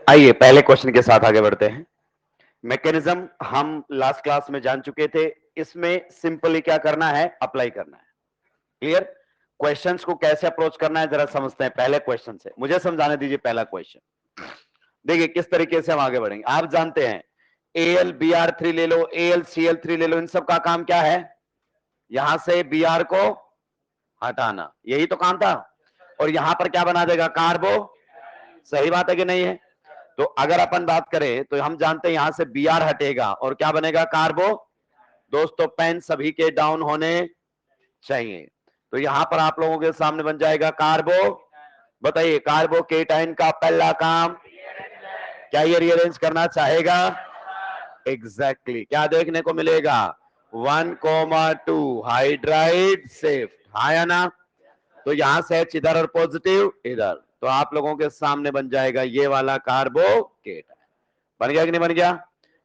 आइए पहले क्वेश्चन के साथ आगे बढ़ते हैं। मैकेनिज्म हम लास्ट क्लास में जान चुके थे। इसमें सिंपली क्या करना है, अप्लाई करना है। क्लियर? क्वेश्चंस को कैसे अप्रोच करना है जरा समझते हैं पहले क्वेश्चन से। मुझे समझाने दीजिए पहला क्वेश्चन। देखिए किस तरीके से हम आगे बढ़ेंगे। आप जानते हैं AlBr3 ले लो, AlCl3 ले लो, इन सब का काम क्या है? यहां से Br को हटाना, यही तो काम था। और यहां पर क्या बना देगा? कार्बो। सही बात है कि नहीं है? तो अगर अपन बात करें तो हम जानते हैं यहां से Br हटेगा और क्या बनेगा? कार्बो। दोस्तों पेन सभी के डाउन होने चाहिए। तो यहां पर आप लोगों के सामने बन जाएगा कार्बो। बताइए कार्बो केटाइन का पहला काम क्या ये रीअरेंज करना चाहेगा? एग्जैक्टली क्या देखने को मिलेगा? 1,2 हाइड्राइड शिफ्ट, हाँ या ना? तो यहां से H इधर और पॉजिटिव इधर, तो आप लोगों के सामने बन जाएगा ये वाला कार्बोकेटाइन। बन गया कि नहीं बन गया?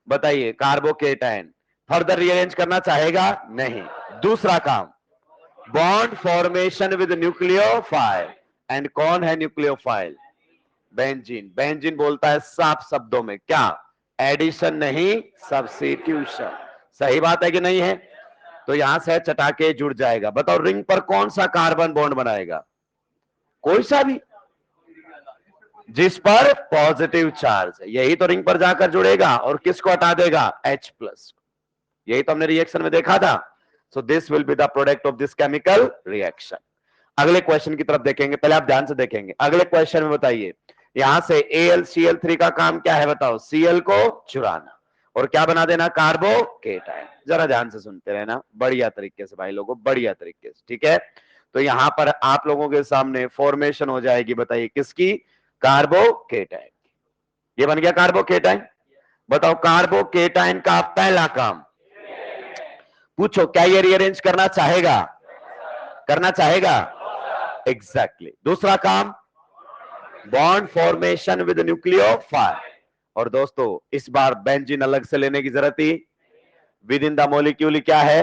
बताइए कार्बोकेटाइन फर्दर रीअरेंज करना चाहेगा? नहीं। दूसरा काम bond formation with nucleophile. And कौन है न्यूक्लियोफाइल? बेंजीन। बेंजीन बोलता है साफ शब्दों में क्या? एडिशन नहीं, सब्स्टिट्यूशन। सही बात है कि नहीं है? तो यहां से चटाके जुड़ जाएगा। बताओ रिंग पर कौन सा कार्बन बॉन्ड बनाएगा? कोई सा भी जिस पर पॉजिटिव चार्ज है, यही तो रिंग पर जाकर जुड़ेगा और किसको हटा देगा? H+। यही तो हमने रिएक्शन में देखा था। सो this will be the product of this chemical reaction. अगले क्वेश्चन की तरफ देखेंगे, पहले आप ध्यान से देखेंगे। अगले क्वेश्चन में बताइए यहां से AlCl3 का काम क्या है? बताओ Cl को चुराना और क्या बना देना? कार्बोकेटाइन। जरा ध्यान से सुनते रहना बढ़िया तरीके से भाई लोगों, बढ़िया तरीके से, ठीक है? तो यहां पर आप लोगों के सामने फॉर्मेशन हो जाएगी, बताइए किसकी? कार्बोकेटाइन। ये बन गया कार्बोकेटाइन। बताओ कार्बोकेटाइन का पहला काम, पूछो क्या ये रीअरेंज करना चाहेगा? करना चाहेगा? एग्जैक्टली। दूसरा काम बॉन्ड फॉर्मेशन विद न्यूक्लियोफाइल। और दोस्तों इस बार बेंजीन अलग से लेने की जरूरत थी। विद इन द मोलिक्यूल क्या है?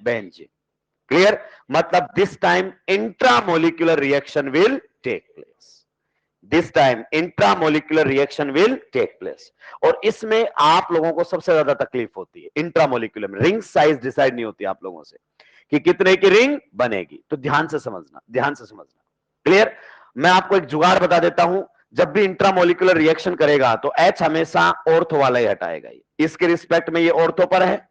बेंजीन। क्लियर? मतलब this time intramolecular reaction will take place. This time intramolecular reaction will take place. और इसमें आप लोगों को सबसे ज्यादा तकलीफ होती है इंट्रामोलिकुलर में। रिंग साइज डिसाइड नहीं होती आप लोगों से कि कितने की रिंग बनेगी। तो ध्यान से समझना, ध्यान से समझना। क्लियर? मैं आपको एक जुगाड़ बता देता हूं। जब भी इंट्रामोलिकुलर रिएक्शन करेगा तो H हमेशा ऑर्थो वाला ही हटाएगा। इसके रिस्पेक्ट में ये ऑर्थो पर है,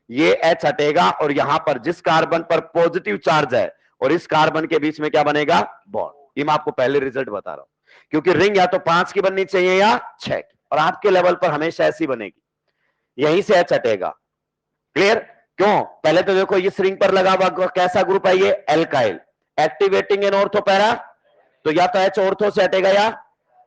ये H हटेगा और यहां पर जिस कार्बन पर पॉजिटिव चार्ज है और इस कार्बन के बीच में क्या बनेगा? बॉन्ड। ये मैं आपको पहले रिजल्ट बता रहा हूं, क्योंकि रिंग या तो 5 की बननी चाहिए या 6 की, और आपके लेवल पर हमेशा ऐसी बनेगी। यहीं से H हटेगा। क्लियर? क्यों? पहले तो देखो इस रिंग पर लगा हुआ कैसा ग्रुप है? ये एल्काइल, एक्टिवेटिंग इन ऑर्थो पैरा। तो या तो H ऑर्थो से हटेगा या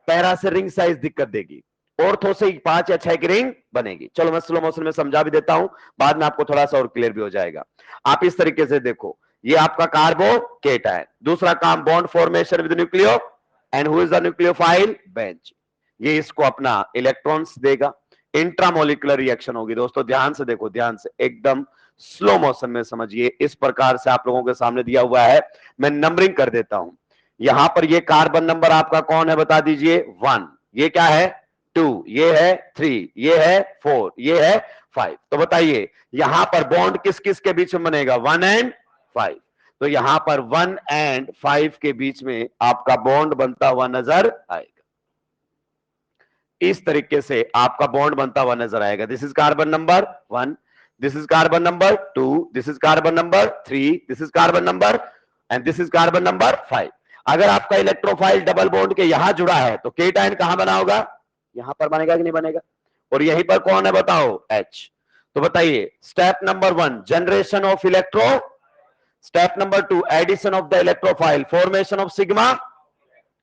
पैरा से रिंग साइज दिक्कत देगी। ऑर्थो से 5 या 6 की रिंग बनेगी। चलो मैं स्लो मोशन में समझा भी देता हूं, बाद में आपको थोड़ा सा और क्लियर भी हो जाएगा। आप इस तरीके से देखो, ये आपका कार्बोकेटाइन। दूसरा काम bond formation with nucleo, and who is the nucleophile? Benzene. ये इसको अपना इलेक्ट्रॉन्स देगा, इंट्रामोलिकुलर रिएक्शन होगी। दोस्तों ध्यान से देखो, ध्यान से एकदम स्लो मोशन में समझिए। इस प्रकार से आप लोगों के सामने दिया हुआ है, मैं नंबरिंग कर देता हूं। यहां पर ये कार्बन नंबर आपका कौन है? बता दीजिए। 1, ये क्या है? 2, ये है 3, ये है 4, ये है 5। तो बताइए यहां पर बॉन्ड किस किस के बीच में बनेगा? 1 एंड 5। तो यहां पर 1 एंड 5 के बीच में आपका बॉन्ड बनता हुआ नजर आएगा। इस तरीके से आपका बॉन्ड बनता हुआ नजर आएगा। This is carbon number 1, this is carbon number 2, this is carbon number 3, this is carbon number, and this is carbon number 5। अगर आपका इलेक्ट्रोफाइल डबल बॉन्ड के यहां जुड़ा है तो केटाइन कहां बना होगा? यहां पर बनेगा कि नहीं बनेगा? और यहीं पर कौन है बताओ? H। तो बताइए step number 1 generation of electro, step number 2 addition of the electrophile, formation of sigma,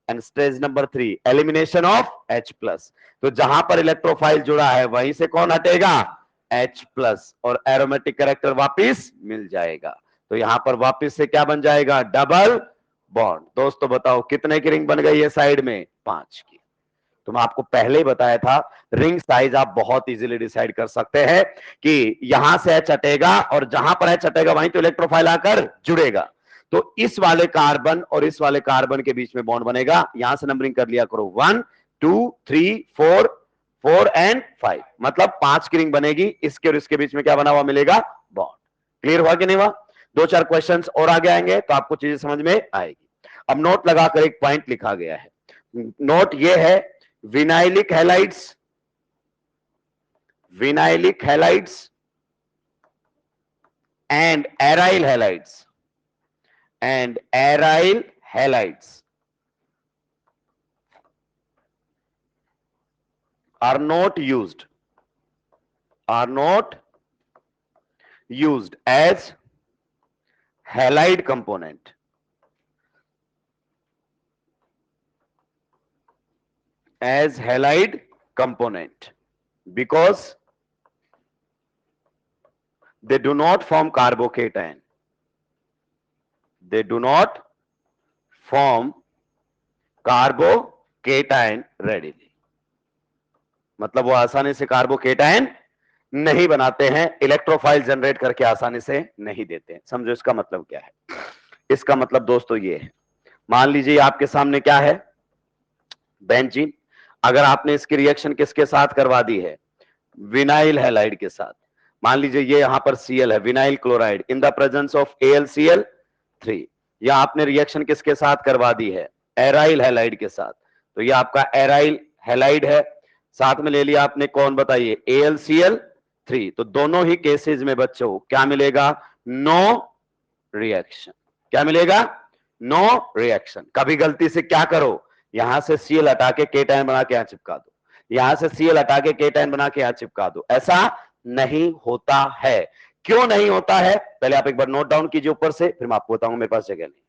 and stage number 3 elimination of H+। तो जहां पर इलेक्ट्रोफाइल जुड़ा है वहीं से कौन हटेगा? H+, और एरोमेटिक कैरेक्टर वापिस मिल जाएगा। तो यहां पर वापिस से क्या बन जाएगा? Double bond. दोस्तों बताओ कितने की रिंग बन गई है साइड में? 5 की। तो मैं आपको पहले ही बताया था रिंग साइज आप बहुत इजीली डिसाइड कर सकते हैं कि यहां से H हटेगा और जहां पर H हटेगा वहीं तो इलेक्ट्रोफाइल आकर जुड़ेगा। तो इस वाले कार्बन और इस वाले कार्बन के बीच में बॉन्ड बनेगा। यहां से नंबरिंग कर लिया करो 1, 2 3 4 4 एंड 5, मतलब 5 की रिंग बनेगी, इसके और इसके बीच में क्या बना हुआ मिलेगा? बॉन्ड। क्लियर हुआ कि नहीं हुआ? 2-4 क्वेश्चंस और आगे आएंगे तो आपको चीजें समझ में आएगी। अब नोट लगाकर एक पॉइंट लिखा गया है। नोट ये है, vinylic halides, vinylic halides and aryl halides are not used as halide component, because they do not form carbocation, readily, मतलब वो आसानी से कार्बोकेटायन नहीं बनाते हैं, इलेक्ट्रोफाइल जनरेट करके आसानी से नहीं देते हैं। समझो इसका मतलब क्या है? इसका मतलब दोस्तों ये है, मान लीजिए आपके सामने क्या है? बेंजीन। अगर आपने इसकी रिएक्शन किसके साथ करवा दी है? विनाइल हैलाइड के साथ। मान लीजिए ये यहां पर Cl है, vinyl chloride, in the presence of AlCl3। या आपने रिएक्शन किसके साथ करवा दी है? एराइल हैलाइड के साथ। तो ये आपका एराइल हैलाइड है। साथ में ले लिया आपने कौन, बताइए? AlCl3। तो दोनों ही केसेस में बच्चों क्या मिलेगा? No reaction. क्या मिलेगा? No reaction. कभी गलती से क्या करो, यहां से Cl हटा के केटायन बना के यहां चिपका दो, यहां से Cl हटा के केटायन बना के यहां चिपका दो, ऐसा नहीं होता है। क्यों नहीं होता है? पहले आप एक बार नोट डाउन कीजिए ऊपर से, फिर मैं आपको बताऊंगा, मेरे पास जगह नहीं।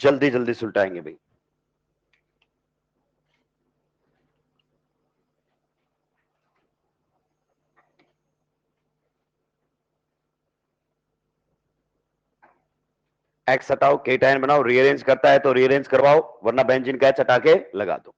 जल्दी जल्दी सुलटाएंगे भाई। एक्स हटाओ, केटायन बनाओ, रीअरेंज करता है तो रीअरेंज करवाओ, वरना बेंजीन का एच हटा के लगा दो।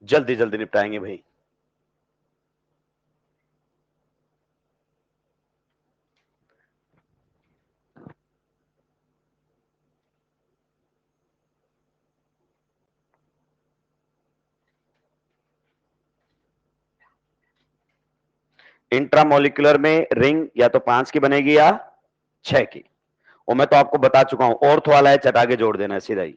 जल्दी जल्दी निपटाएंगे भाई। इंट्रामोलिकुलर में रिंग या तो 5 की बनेगी या 6 की, और मैं तो आपको बता चुका हूं, ऑर्थ वाला है चटा के जोड़ देना है सीधा ही।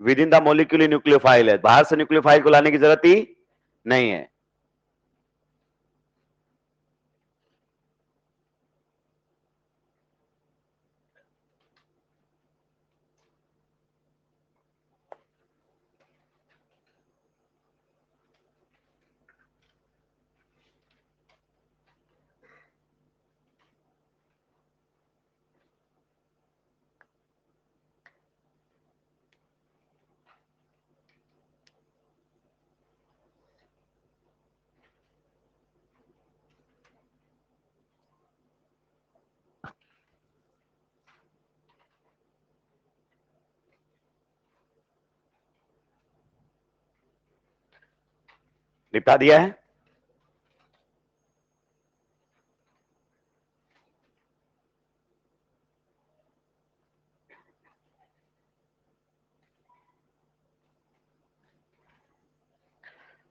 Within the molecule nucleophile है, बाहर से न्यूक्लियोफाइल को लाने की जरूरत ही नहीं है। निपटा दिया है।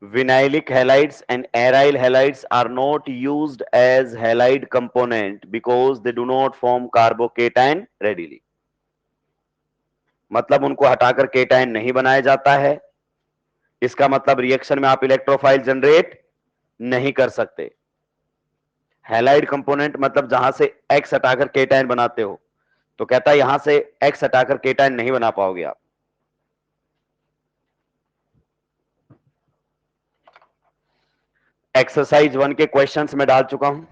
Vinylic halides and aryl halides are not used as halide component because they do not form carbocation readily। मतलब उनको हटाकर केटायन नहीं बनाया जाता है, इसका मतलब रिएक्शन में आप इलेक्ट्रोफाइल जनरेट नहीं कर सकते। हैलाइड कंपोनेंट मतलब जहां से एक्स हटाकर केटाइन बनाते हो, तो कहता है यहां से एक्स हटाकर केटाइन नहीं बना पाओगे आप। एक्सरसाइज 1 के क्वेश्चंस में डाल चुका हूं,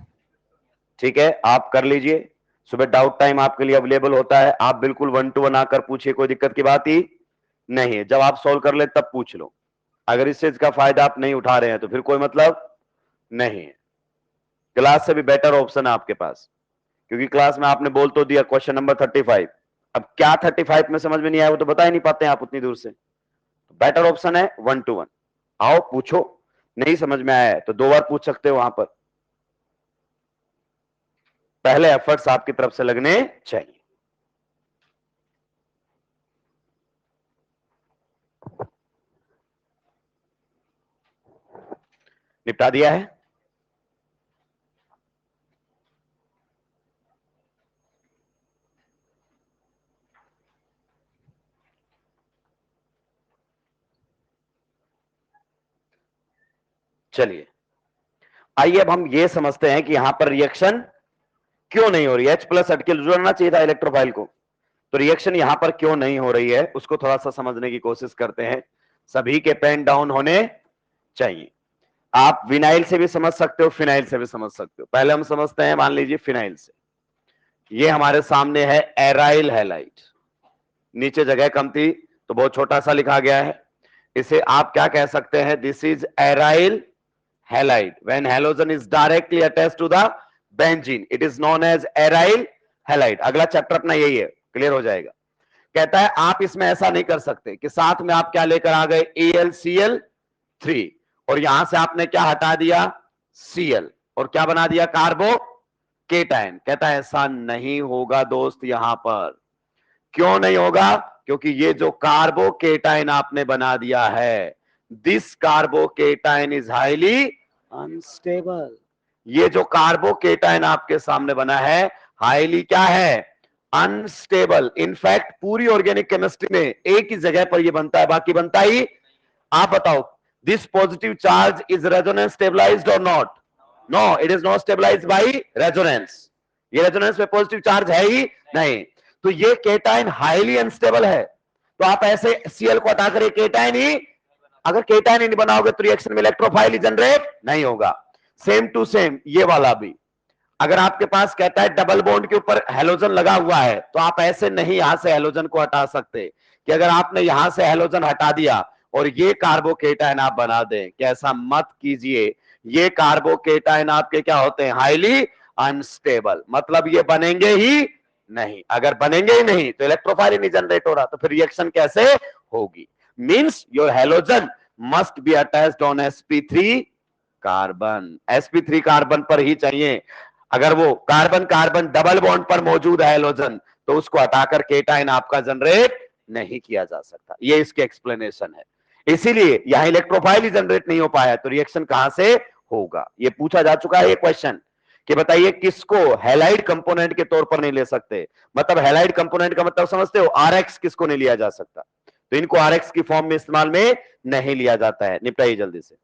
ठीक है, आप कर लीजिए। सुबह डाउट टाइम आपके लिए अवेलेबल होता है, आप बिल्कुल 1 to 1 आकर पूछिए, कोई दिक्कत की बात ही नहीं है। जब आप सॉल्व कर ले तब पूछ लो। अगर इस चीज का फायदा आप नहीं उठा रहे हैं तो फिर कोई मतलब नहीं है। क्लास से भी बेटर ऑप्शन है आपके पास, क्योंकि क्लास में आपने बोल तो दिया क्वेश्चन नंबर 35। अब क्या 35 में समझ में नहीं आया वो तो बता ही नहीं पाते हैं आप उतनी दूर से। बेटर ऑप्शन है 1 to 1। आओ पूछो, नहीं समझ में आया है तो 2 बार पूछ सकते हो वहां पर। पहले एफर्ट्स आपकी तरफ से लगने चाहिए। निपटा दिया है। चलिए आइए अब हम ये समझते हैं कि यहां पर रिएक्शन क्यों नहीं हो रही है। H प्लस हटके जुड़ना चाहिए था इलेक्ट्रोफाइल को, तो रिएक्शन यहां पर क्यों नहीं हो रही है उसको थोड़ा सा समझने की कोशिश करते हैं। सभी के पेन डाउन होने चाहिए। आप विनाइल से भी समझ सकते हो, फिनाइल से भी समझ सकते हो। पहले हम समझते हैं, मान लीजिए फिनाइल से। ये हमारे सामने है एराइल हैलाइड, नीचे जगह कम थी तो बहुत छोटा सा लिखा गया है। इसे आप क्या कह सकते हैं, this is aryl halide when halogen is directly attached to the benzene it is known as aryl halide. अगला चैप्टर अपना यही है, क्लियर हो जाएगा। कहता है आप इसमें ऐसा नहीं कर सकते कि साथ में आप क्या लेकर आ गए AlCl3 और यहां से आपने क्या हटा दिया Cl और क्या बना दिया कार्बो केटाइन। कहता है ऐसा नहीं होगा दोस्त। यहां पर क्यों नहीं होगा, क्योंकि ये जो कार्बोकेटाइन आपने बना दिया है, this carbocation is highly unstable. ये जो कार्बोकेटाइन आपके सामने बना है हाईली क्या है, अनस्टेबल। इनफैक्ट पूरी ऑर्गेनिक केमिस्ट्री में एक ही जगह पर ये बनता है, बाकी बनता ही। आप बताओ, this positive charge is resonance stabilized और not? No, it is not stabilized by resonance. ये रेजोनेंस में पॉजिटिव चार्ज है ही नहीं। तो ये केटाइन हाईली अनस्टेबल है। तो आप ऐसे Cl को हटाकर ये केटाइन ही, अगर केटाइन ही नहीं बनाओगे तो रिएक्शन में इलेक्ट्रोफाइल जनरेट नहीं होगा। सेम टू सेम ये वाला भी, अगर आपके पास कहता है डबल बॉन्ड के ऊपर हेलोजन लगा हुआ है तो आप ऐसे नहीं यहां से हेलोजन को हटा सकते कि अगर आपने यहां से हेलोजन हटा दिया और ये कार्बोकेटाइन आप बना दें, कैसा मत कीजिए। ये कार्बोकेटाइन आपके क्या होते हैं, हाईली अनस्टेबल। मतलब ये बनेंगे ही नहीं। अगर बनेंगे ही नहीं तो इलेक्ट्रोफाइल नहीं जनरेट हो रहा, तो फिर रिएक्शन कैसे होगी। Means your halogen must be attached on sp3 carbon. sp3 carbon पर ही चाहिए। अगर वो कार्बन कार्बन डबल बॉन्ड पर मौजूद है हेलोजन तो उसको हटाकर केटाइन आपका जनरेट नहीं किया जा सकता। ये इसके एक्सप्लेनेशन है। इसीलिए यहां इलेक्ट्रोफाइल ही जनरेट नहीं हो पाया तो रिएक्शन कहां से होगा। ये पूछा जा चुका है ये क्वेश्चन कि बताइए किसको हैलाइड कंपोनेंट के तौर पर नहीं ले सकते। मतलब हैलाइड कंपोनेंट का मतलब समझते हो, आरएक्स किसको नहीं लिया जा सकता, तो इनको आरएक्स की फॉर्म में इस्तेमाल में नहीं लिया जाता है। निपटाइए जल्दी से।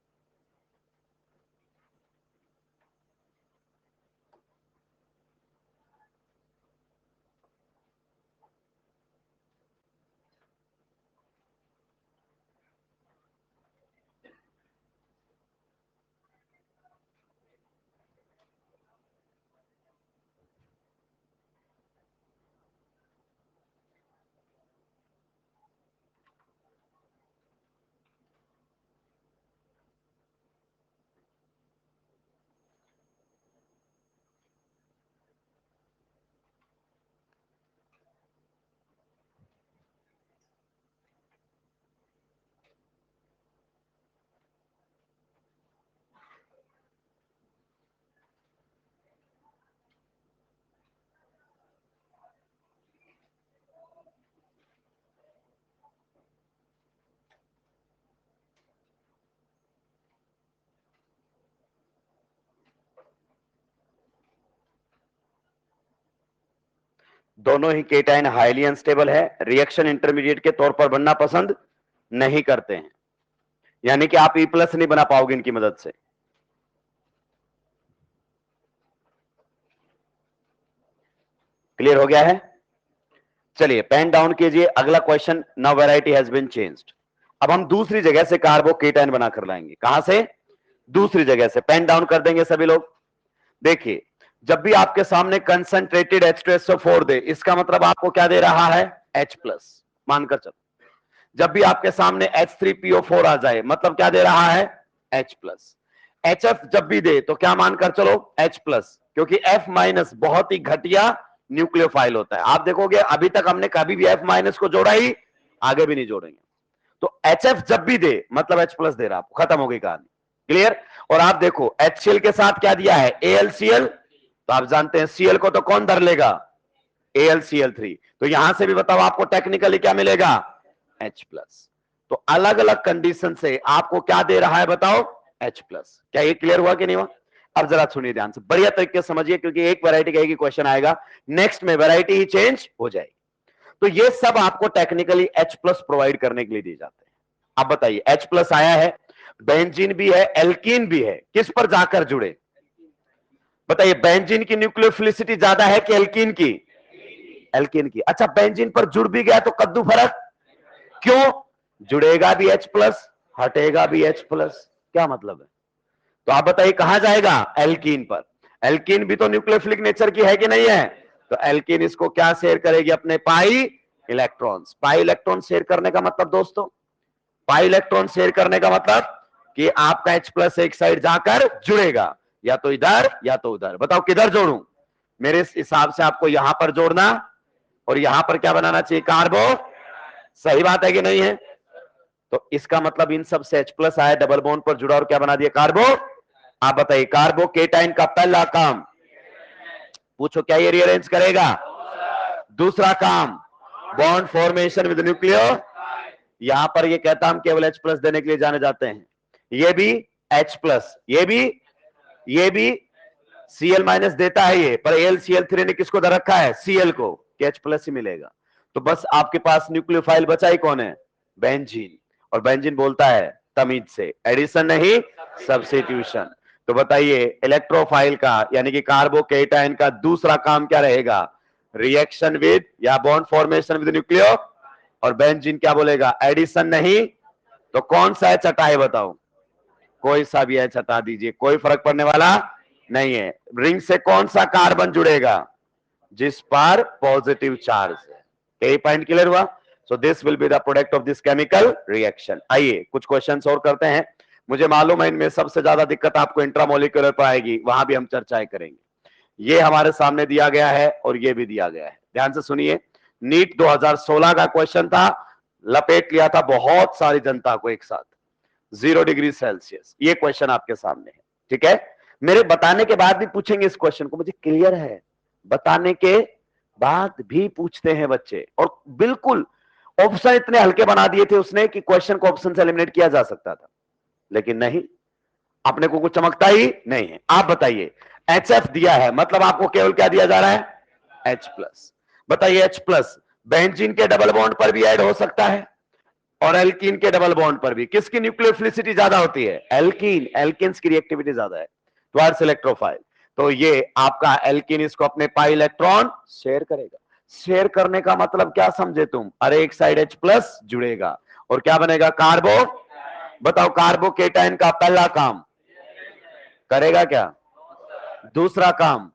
दोनों ही केटाइन हाईली अनस्टेबल है, रिएक्शन इंटरमीडिएट के तौर पर बनना पसंद नहीं करते हैं। यानी कि आप E प्लस नहीं बना पाओगे इनकी मदद से। क्लियर हो गया है? चलिए पेन डाउन कीजिए, अगला question. Now variety has been changed. अब हम दूसरी जगह से कार्बोकेटाइन बनाकर लाएंगे। कहां से? दूसरी जगह से। पेन डाउन कर देंगे सभी लोग। देखिए, जब भी आपके सामने कंसंट्रेटेड H2SO4 दे, इसका मतलब आपको क्या दे रहा है? H plus. मानकर चलो। जब भी आपके सामने H3PO4 आ जाए, मतलब क्या दे रहा है? H plus. HF जब भी दे तो क्या मानकर चलो? H प्लस, क्योंकि F माइनस बहुत ही घटिया न्यूक्लियोफाइल होता है। आप देखोगे अभी तक हमने कभी भी F माइनस को जोड़ा ही, आगे भी नहीं जोड़ेंगे। तो HF जब भी दे मतलब H प्लस दे रहा, आपको खत्म हो गई कहानी। क्लियर? और आप देखो HCl के साथ क्या दिया है? AlCl। तो आप जानते हैं Cl को तो कौन धर लेगा? AlCl3। तो यहां से भी बताओ आपको टेक्निकली क्या मिलेगा? H plus. तो अलग अलग कंडीशन से आपको क्या दे रहा है बताओ? H plus. क्या ये क्लियर हुआ कि नहीं हुआ? अब जरा सुनिए ध्यान से, बढ़िया तरीके से समझिए, क्योंकि एक वैरायटी का एक ही क्वेश्चन आएगा, नेक्स्ट में वैरायटी ही चेंज हो जाएगी। तो ये सब आपको टेक्निकली H प्लस प्रोवाइड करने के लिए दिए जाते हैं। अब बताइए, H प्लस आया है, बेंजीन भी है, एल्कीन भी है, किस पर जाकर जुड़े? बताइए, बेंजीन की न्यूक्लियोफिलिसिटी ज्यादा है कि एल्कीन की? एल्कीन की। अच्छा, बेंजीन पर जुड़ भी गया तो कद्दू फर्क क्यों? जुड़ेगा भी H प्लस, हटेगा भी H प्लस। क्या मतलब है? तो आप बताइए कहां जाएगा? एल्कीन पर। एल्कीन भी तो न्यूक्लियोफिलिक नेचर की है कि नहीं है? तो एल्कीन इसको क्या शेयर करेगी? अपने pi electrons. Pi electron share करने का मतलब दोस्तों, पाई इलेक्ट्रॉन शेयर करने का मतलब कि आपका H प्लस एक साइड जाकर जुड़ेगा, या तो इधर या तो उधर। बताओ किधर जोड़ूं? मेरे हिसाब से आपको यहां पर जोड़ना, और यहां पर क्या बनाना चाहिए? कार्बो। सही बात है कि नहीं है? तो इसका मतलब इन सब से H प्लस आया, डबल बॉन्ड पर जुड़ा और क्या बना दिया? कार्बो। आप बताइए, कार्बोकेटाइन का पहला काम, पूछो क्या ये रीअरेंज करेगा? दूसरा काम, बॉन्ड फॉर्मेशन विद न्यूक्लियो। यहां पर ये कहता हम केवल H प्लस देने के लिए जाने जाते हैं। ये भी H प्लस, ये भी Cl माइनस देता है ये, पर AlCl3 ने किसको दे रखा है? Cl को, कि H प्लस ही मिलेगा। तो बस आपके पास न्यूक्लियोफाइल बचा ही कौन है? बेंजीन। और बेंजीन बोलता है तमीज से, एडिशन नहीं सब्स्टिट्यूशन। तो बताइए, इलेक्ट्रोफाइल का यानी कि कार्बोकेटाइन का दूसरा काम क्या रहेगा? रिएक्शन विद या बॉन्ड फॉर्मेशन विद न्यूक्लियो। और बेंजीन क्या बोलेगा? एडिशन नहीं। तो कौन सा है चटाई बताओ? कोई सा भी है चटा दीजिए, कोई फर्क पड़ने वाला नहीं है। रिंग से कौन सा कार्बन जुड़ेगा? जिस पर पॉजिटिव चार्ज है। यही पॉइंट क्लियर हुआ? सो this will be the product of this chemical reaction. आइए कुछ क्वेश्चंस और करते हैं। मुझे मालूम है इनमें सबसे ज्यादा दिक्कत आपको इंट्रामोलिकुलर पर आएगी, वहां भी हम चर्चाएं करेंगे। ये हमारे सामने दिया गया है और ये भी दिया गया है, ध्यान से सुनिए। नीट 2016 का क्वेश्चन था, लपेट लिया था बहुत सारी जनता को एक साथ। 0 डिग्री सेल्सियस, ये क्वेश्चन आपके सामने है, ठीक है? मेरे बताने के बाद भी पूछेंगे इस क्वेश्चन को, मुझे क्लियर है। बताने के बाद भी पूछते हैं बच्चे, और बिल्कुल ऑप्शन इतने हल्के बना दिए थे उसने कि क्वेश्चन को ऑप्शन से एलिमिनेट किया जा सकता था, लेकिन नहीं, अपने को कुछ चमकता ही नहीं है। आप बताइए, HF दिया है, मतलब आपको केवल क्या दिया जा रहा है? H plus. बताइए, H प्लस बेंजीन के डबल बॉन्ड पर भी ऐड हो सकता है, और एल्कीन के डबल बॉन्ड पर भी। किसकी न्यूक्लियोफिलिसिटी ज्यादा होती है? एल्कीन। एल्कीन्स की रिएक्टिविटी ज्यादा है टुवर्ड्स इलेक्ट्रोफाइल। तो ये आपका एल्कीन इसको अपने पाई इलेक्ट्रॉन शेयर करेगा। शेयर करने का मतलब क्या समझे तुम? अरे एक साइड H प्लस जुड़ेगा और क्या बनेगा? कार्बो। बताओ, कार्बोकेटाइन का पहला काम करेगा क्या? दूसरा काम,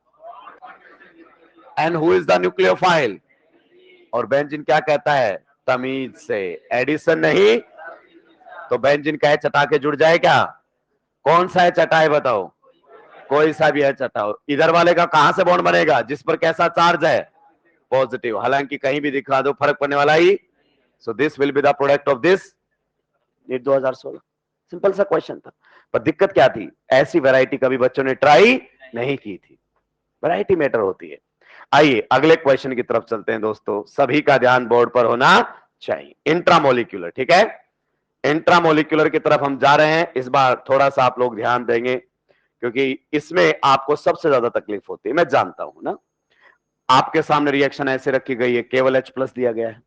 and who is the nucleophile? और बेंजीन क्या कहता है? तमीज से, एडिशन नहीं। तो बेंजीन का चटा के जुड़ जाए क्या? कौन सा है चटाए बताओ? कोई सा भी है चटाओ। इधर वाले का कहां से बॉन्ड बनेगा? जिस पर कैसा चार्ज है? पॉजिटिव। हालांकि कहीं भी दिखा दो फर्क पड़ने वाला ही। So this will be the product of this. NEET 2016 simple सा क्वेश्चन था, पर दिक्कत क्या थी? ऐसी वैरायटी कभी बच्चों ने ट्राई नहीं की थी। वैरायटी मैटर होती है। आइए अगले क्वेश्चन की तरफ चलते हैं दोस्तों, सभी का ध्यान बोर्ड पर होना चाहिए। इंट्रामोलिक्यूलर, ठीक है? इंट्रामोलिक्यूलर की तरफ हम जा रहे हैं। इस बार थोड़ा सा आप लोग ध्यान देंगे, क्योंकि इसमें आपको सबसे ज्यादा तकलीफ होती है, मैं जानता हूं ना। आपके सामने रिएक्शन ऐसे रखी गई है, केवल H प्लस दिया गया है,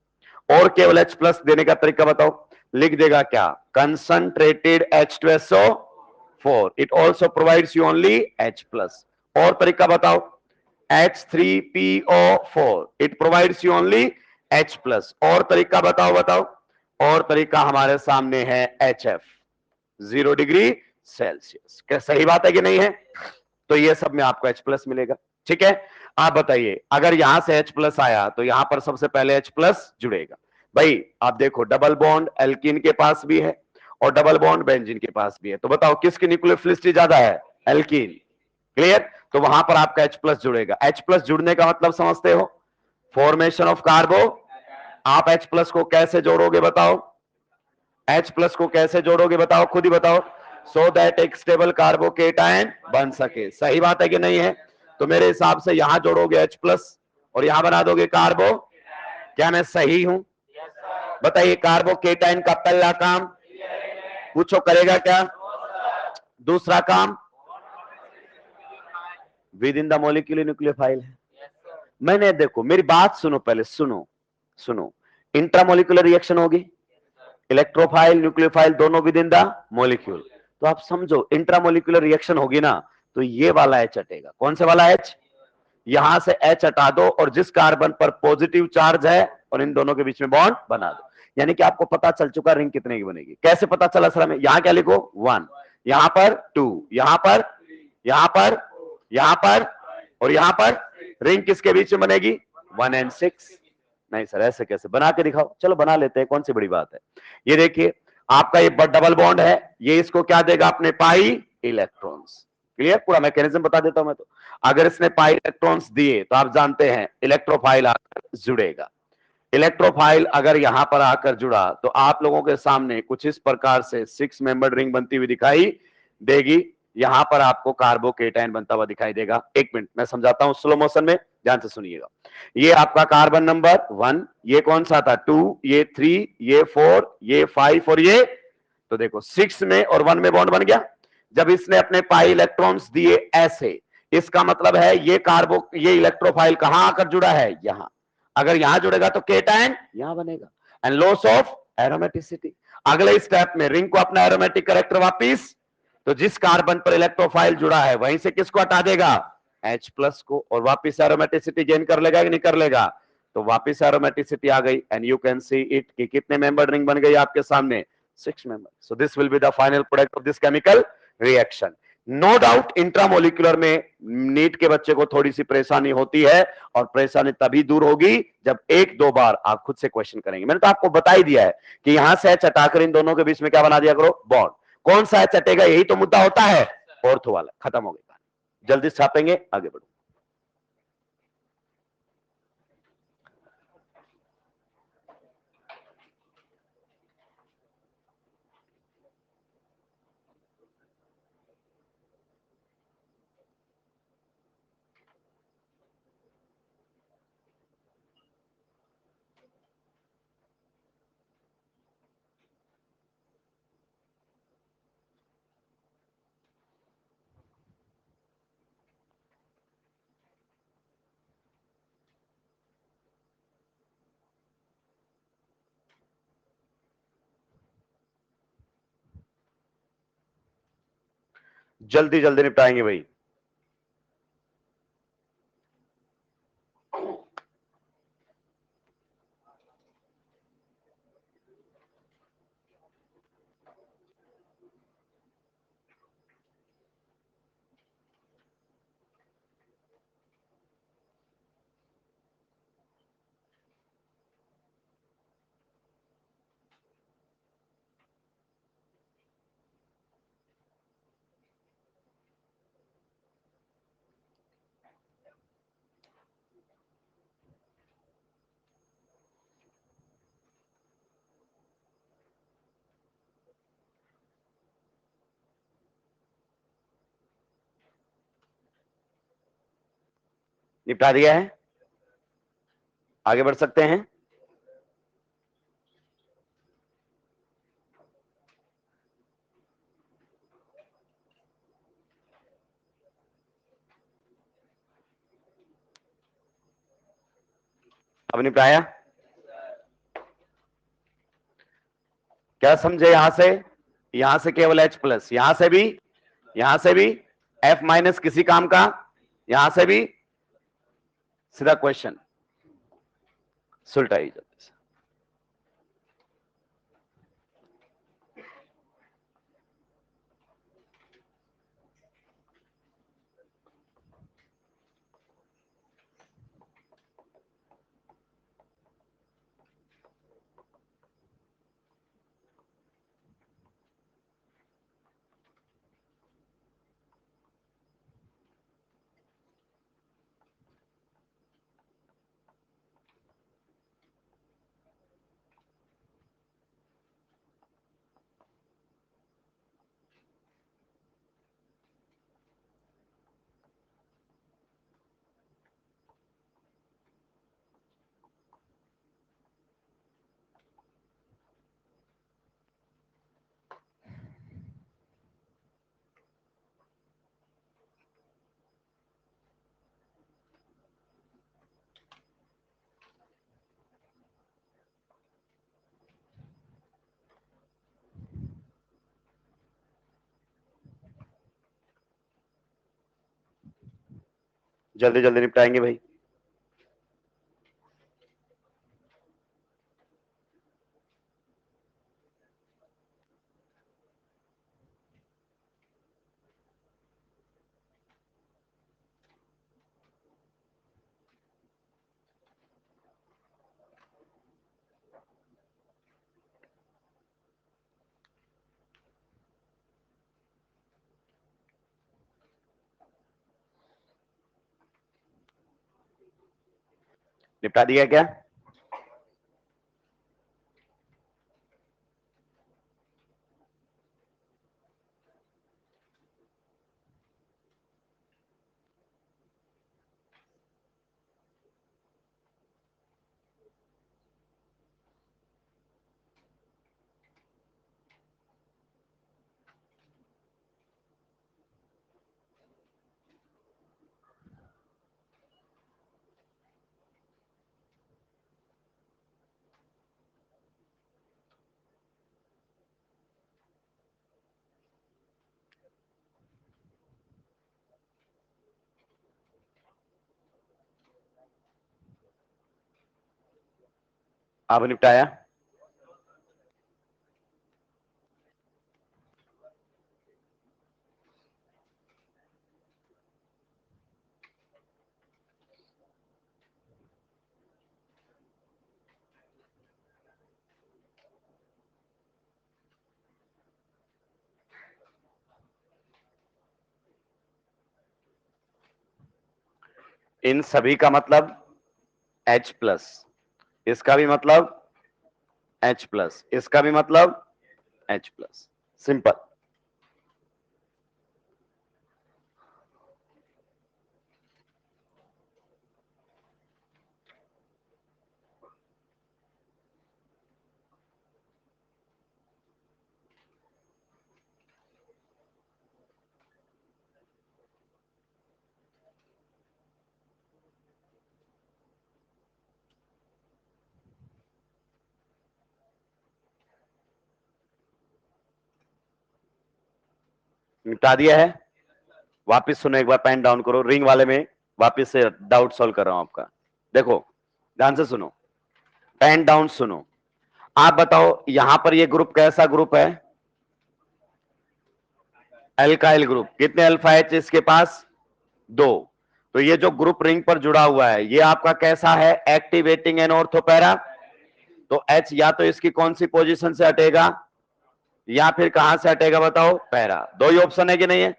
और केवल H प्लस देने का तरीका बताओ। लिख देगा क्या, concentrated H2SO4, it also provides you only H plus. और तरीका बताओ, H3PO4, it provides you only H plus. और तरीका बताओ बताओ, और तरीका हमारे सामने है HF, 0 डिग्री सेल्सियस। क्या सही बात है कि नहीं है? तो ये सब में आपको H प्लस मिलेगा। ठीक है, आप बताइए, अगर यहां से H प्लस आया तो यहां पर सबसे पहले H प्लस जुड़ेगा। भाई आप देखो, डबल बॉन्ड एल्कीन के पास भी है और डबल बॉन्ड बेंजीन के पास भी है, तो बताओ किसकी न्यूक्लियोफिलिसिटी ज्यादा है? एल्कीन। क्लियर? तो वहां पर आपका H प्लस जुड़ेगा। H प्लस जुड़ने का मतलब समझते हो? Formation of कार्बो। आप H प्लस को कैसे जोड़ोगे बताओ? H प्लस को कैसे जोड़ोगे बताओ, खुद ही बताओ। सो दैट एक स्टेबल कार्बोकेटायन बन सके। सही बात है कि नहीं है? तो मेरे हिसाब से यहां जोड़ोगे H प्लस और यहां बना दोगे कार्बो। क्या मैं सही हूं? बताइए, कार्बोकेटायन का पहला काम पूछो करेगा क्या? दूसरा काम with in the molecular nucleophile है। मैंने, देखो मेरी बात सुनो, पहले सुनो सुनो। इंट्रामोलिकुलर रिएक्शन होगी, इलेक्ट्रोफाइल न्यूक्लियोफाइल दोनों विद इन द मोलिक्यूल। तो आप समझो, इंट्रामोलिकुलर रिएक्शन होगी ना, तो ये वाला H हटेगा। कौन से वाला H? यहां से H हटा दो और जिस कार्बन पर पॉजिटिव चार्ज है और इन दोनों के बीच में बॉन्ड बना दो। यानी कि आपको पता चल चुका रिंग कितने की बनेगी। कैसे पता चला सर हमें? यहां क्या लिखो, 1, यहां पर 2, यहां पर, यहां पर, यहां पर और यहां पर। रिंग किसके बीच में बनेगी? 1 and 6। नहीं सर ऐसे कैसे, बना के दिखाओ। चलो बना लेते हैं, कौन सी बड़ी बात है। ये देखिए, आपका ये डबल बॉन्ड है, ये इसको क्या देगा? अपने पाई इलेक्ट्रॉन्स। क्लियर? पूरा मैकेनिज्म बता देता हूं मैं तो। अगर इसने पाई इलेक्ट्रॉन्स दिए तो आप जानते हैं इलेक्ट्रोफाइल आकर जुड़ेगा। इलेक्ट्रोफाइल अगर यहां पर आकर जुड़ा तो आप लोगों के सामने कुछ इस प्रकार से 6 मेंबर्ड रिंग बनती हुई दिखाई देगी। यहां पर आपको कार्बोकेटायन बनता हुआ दिखाई देगा। एक मिनट मैं समझाता हूं स्लो मोशन में, ध्यान से सुनिएगा। ये आपका कार्बन नंबर 1, ये कौन सा था? 2, ये 3, ये 4, ये 5 और ये, तो देखो 6 में और 1 में बॉन्ड बन गया। जब इसने अपने पाई इलेक्ट्रॉन्स दिए ऐसे, इसका मतलब है ये इलेक्ट्रोफाइल कहां आकर जुड़ा है? यहां। अगर यहां जुड़ेगा तो केटायन यहां बनेगा, एंड लॉस ऑफ एरोमेटिसिटी। अगले स्टेप में रिंग को अपना एरोमेटिक करेक्टर वापिस, तो जिस कार्बन पर इलेक्ट्रोफाइल जुड़ा है वहीं से किसको हटा देगा? H प्लस को, और वापिस एरोमेटिसिटी गेन कर लेगा कि नहीं कर लेगा? तो वापिस एरोमेटिसिटी आ गई, and you can see it कि कितने मेंबर रिंग बन गई आपके सामने? 6 member. So this will be the final product of this chemical reaction. No doubt intramolecular में नीट के बच्चे को थोड़ी सी परेशानी होती है, और परेशानी तभी दूर होगी जब एक दो बार आप खुद से क्वेश्चन करेंगे। मैंने तो आपको बता ही दिया है कि यहां से H हटाकर इन दोनों के बीच में क्या बना दिया करो? बॉन्ड। कौन सा H हटेगा? यही तो मुद्दा होता है। ऑर्थो वाला खत्म हो गया, जल्दी छापेंगे, आगे बढ़ो। जल्दी जल्दी निपटाएंगे भाई। निपटा दिया है, आगे बढ़ सकते हैं। अब निपटाया? क्या समझे? यहां से केवल H प्लस, यहां से भी F माइनस किसी काम का, यहां से भी सीधा क्वेश्चन सुलटाई जाती है। जल्दी जल्दी निपटाएंगे भाई। निपटा दिया क्या? अब निपटाया। इन सभी का मतलब H प्लस, इसका भी मतलब H प्लस, इसका भी मतलब H प्लस। सिंपल। निपटा दिया है। वापस सुनो एक बार, पेन डाउन करो, रिंग वाले में वापस से डाउट सॉल्व कर रहा हूं आपका। देखो ध्यान से सुनो, पेन डाउन सुनो। आप बताओ यहां पर ये ग्रुप कैसा ग्रुप है? Alkyl group. कितने अल्फा एच इसके पास? 2। तो ये जो ग्रुप रिंग पर जुड़ा हुआ है ये आपका कैसा है? Activating and ortho para. तो H या तो इसकी कौन सी पोजीशन से हटेगा या फिर कहां से हटेगा बताओ? पैरा। दो ही ऑप्शन है कि नहीं है?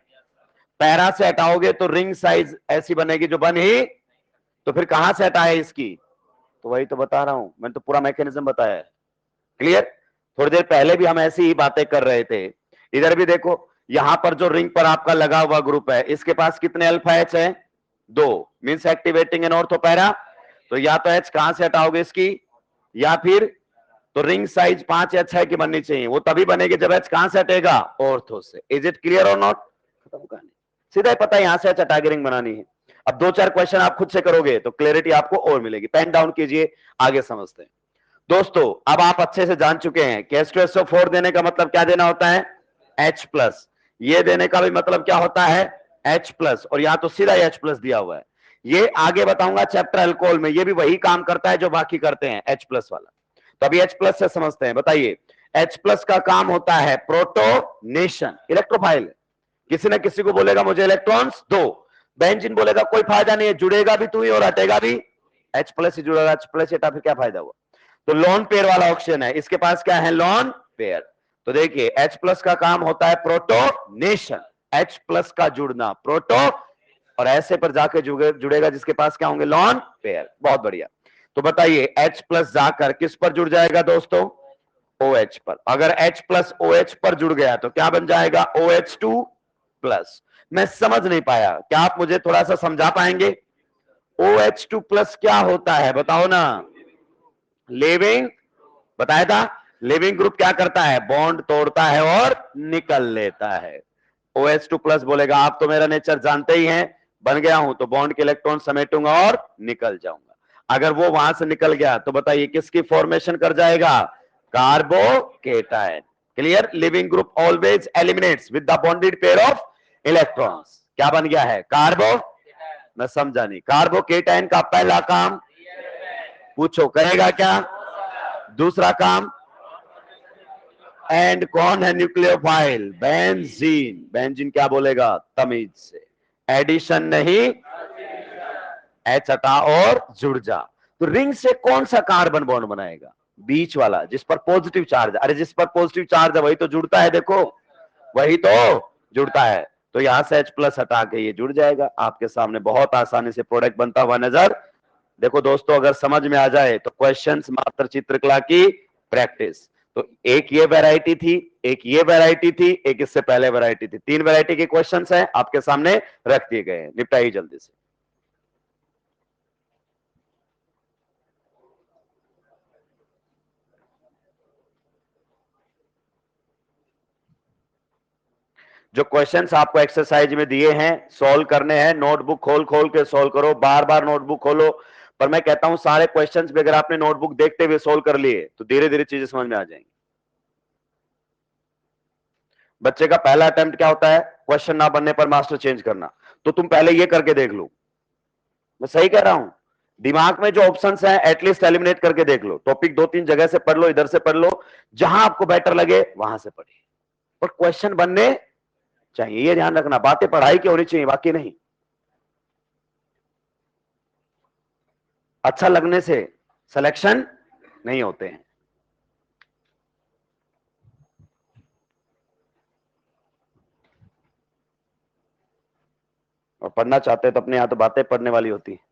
पैरा से हटाओगे तो रिंग साइज ऐसी बनेगी जो बन ही, तो फिर कहां से हटाए इसकी? तो वही तो बता रहा हूं, मैंने तो पूरा मैकेनिज्म बताया है। क्लियर? थोड़ी देर पहले भी हम ऐसी ही बातें कर रहे थे। इधर भी देखो, यहां पर जो रिंग पर आपका लगा हुआ ग्रुप है इसके पास कितने अल्फा एच है? 2। Means activating and ortho para. तो या तो एच कहां से हटाओगे इसकी, या फिर तो रिंग साइज 5 या 6 की बननी चाहिए। वो तभी बनेगी जब एच कहां से हटेगा? ऑर्थो से। इज इट क्लियर और नॉट? खत्म कहानी। सीधा ही पता है यहां से एच हटा के रिंग बनानी है। अब 2-4 क्वेश्चन आप खुद से करोगे तो क्लैरिटी आपको और मिलेगी। पेन डाउन कीजिए, आगे समझते हैं। दोस्तों अब आप अच्छे से जान चुके हैं कि H2SO4 देने का मतलब क्या देना होता है, H+। ये देने का भी मतलब क्या होता है, H+, और यहां तो सीधा H+ दिया हुआ है। ये आगे बताऊंगा चैप्टर अल्कोहल में, ये भी वही काम करता है जो बाकी करते हैं H+ वाला। तो अभी H+ से समझते हैं। बताइए, H+ का काम होता है प्रोटोनेशन, इलेक्ट्रोफाइल। किसी न किसी को बोलेगा मुझे इलेक्ट्रॉन्स दो, बेंजीन बोलेगा कोई फायदा नहीं है, जुड़ेगा भी तू ही और हटेगा भी H+ ही जुड़ेगा, H+ हटा, फिर क्या फायदा हुआ। तो लॉन पेयर वाला ऑप्शन है, इसके पास क्या है, लॉन पेयर। तो देखिए H+ का काम होता है प्रोटोनेशन, H+ का जुड़ना, प्रोटो, और ऐसे पर जाके जुड़ेगा जिसके पास क्या होंगे, लॉन पेयर। बहुत बढ़िया। तो बताइए H+ जाकर किस पर जुड़ जाएगा दोस्तों, OH पर। अगर H+ OH पर जुड़ गया तो क्या बन जाएगा, OH2+। मैं समझ नहीं पाया, क्या आप मुझे थोड़ा सा समझा पाएंगे, OH2+ क्या होता है बताओ ना। लिविंग, बताया था, लिविंग ग्रुप क्या करता है, बॉन्ड तोड़ता है और निकल लेता है। OH2+ बोलेगा आप तो मेरा नेचर जानते ही हैं, बन गया हूं तो बॉन्ड के इलेक्ट्रॉन समेटूंगा और निकल जाऊंगा। अगर वो वहां से निकल गया तो बताइए किसकी फॉर्मेशन कर जाएगा, carbocation. Clear, leaving group always eliminates with the bonded pair of electrons. क्या बन गया है, कार्बो, मैं समझा नहीं, कार्बोकेटायन का पहला काम, पूछो करेगा क्या, दूसरा काम, एंड कौन है न्यूक्लियोफाइल, बेंजीन। बेंजीन क्या बोलेगा, तमीज से, एडिशन नहीं, H हटा और जुड़ जा। तो रिंग से कौन सा कार्बन बॉन्ड बनाएगा, बीच वाला जिस पर पॉजिटिव चार्ज है। अरे जिस पर पॉजिटिव चार्ज है वही तो जुड़ता है, देखो वही तो जुड़ता है। तो यहां से H+ हटा के ये जुड़ जाएगा, आपके सामने बहुत आसानी से प्रोडक्ट बनता हुआ नजर। देखो दोस्तों, अगर समझ में आ जाए तो क्वेश्चंस मात्र चित्रकला की प्रैक्टिस। तो एक ये वैरायटी थी, एक ये वैरायटी थी, एक इससे पहले वैरायटी थी, 3 वैरायटी के क्वेश्चंस हैं आपके सामने रख दिए गए हैं। निपटाइए जल्दी से। जो क्वेश्चंस आपको एक्सरसाइज में दिए हैं सॉल्व करने हैं, नोटबुक खोल खोल के सॉल्व करो, बार बार नोटबुक खोलो। पर मैं कहता हूं सारे क्वेश्चंस भी अगर आपने नोटबुक देखते हुए सॉल्व कर लिए तो धीरे धीरे चीजें समझ में आ जाएंगी। बच्चे का पहला अटेम्प्ट क्या होता है, क्वेश्चन ना बनने पर मास्टर चेंज करना। तो तुम पहले ये करके देख लो, मैं सही कह रहा हूं, दिमाग में जो ऑप्शंस हैं एटलीस्ट एलिमिनेट करके देख लो। टॉपिक 2-3 जगह से पढ़ लो, इधर से पढ़ लो, जहां आपको बेटर लगे वहां से पढ़िए, पर क्वेश्चन बनने चाहिए, ये ध्यान रखना। बातें पढ़ाई की होनी चाहिए, बाकी नहीं। अच्छा लगने से सिलेक्शन नहीं होते हैं। और पढ़ना चाहते हैं तो अपने यहां तो बातें पढ़ने वाली होती है।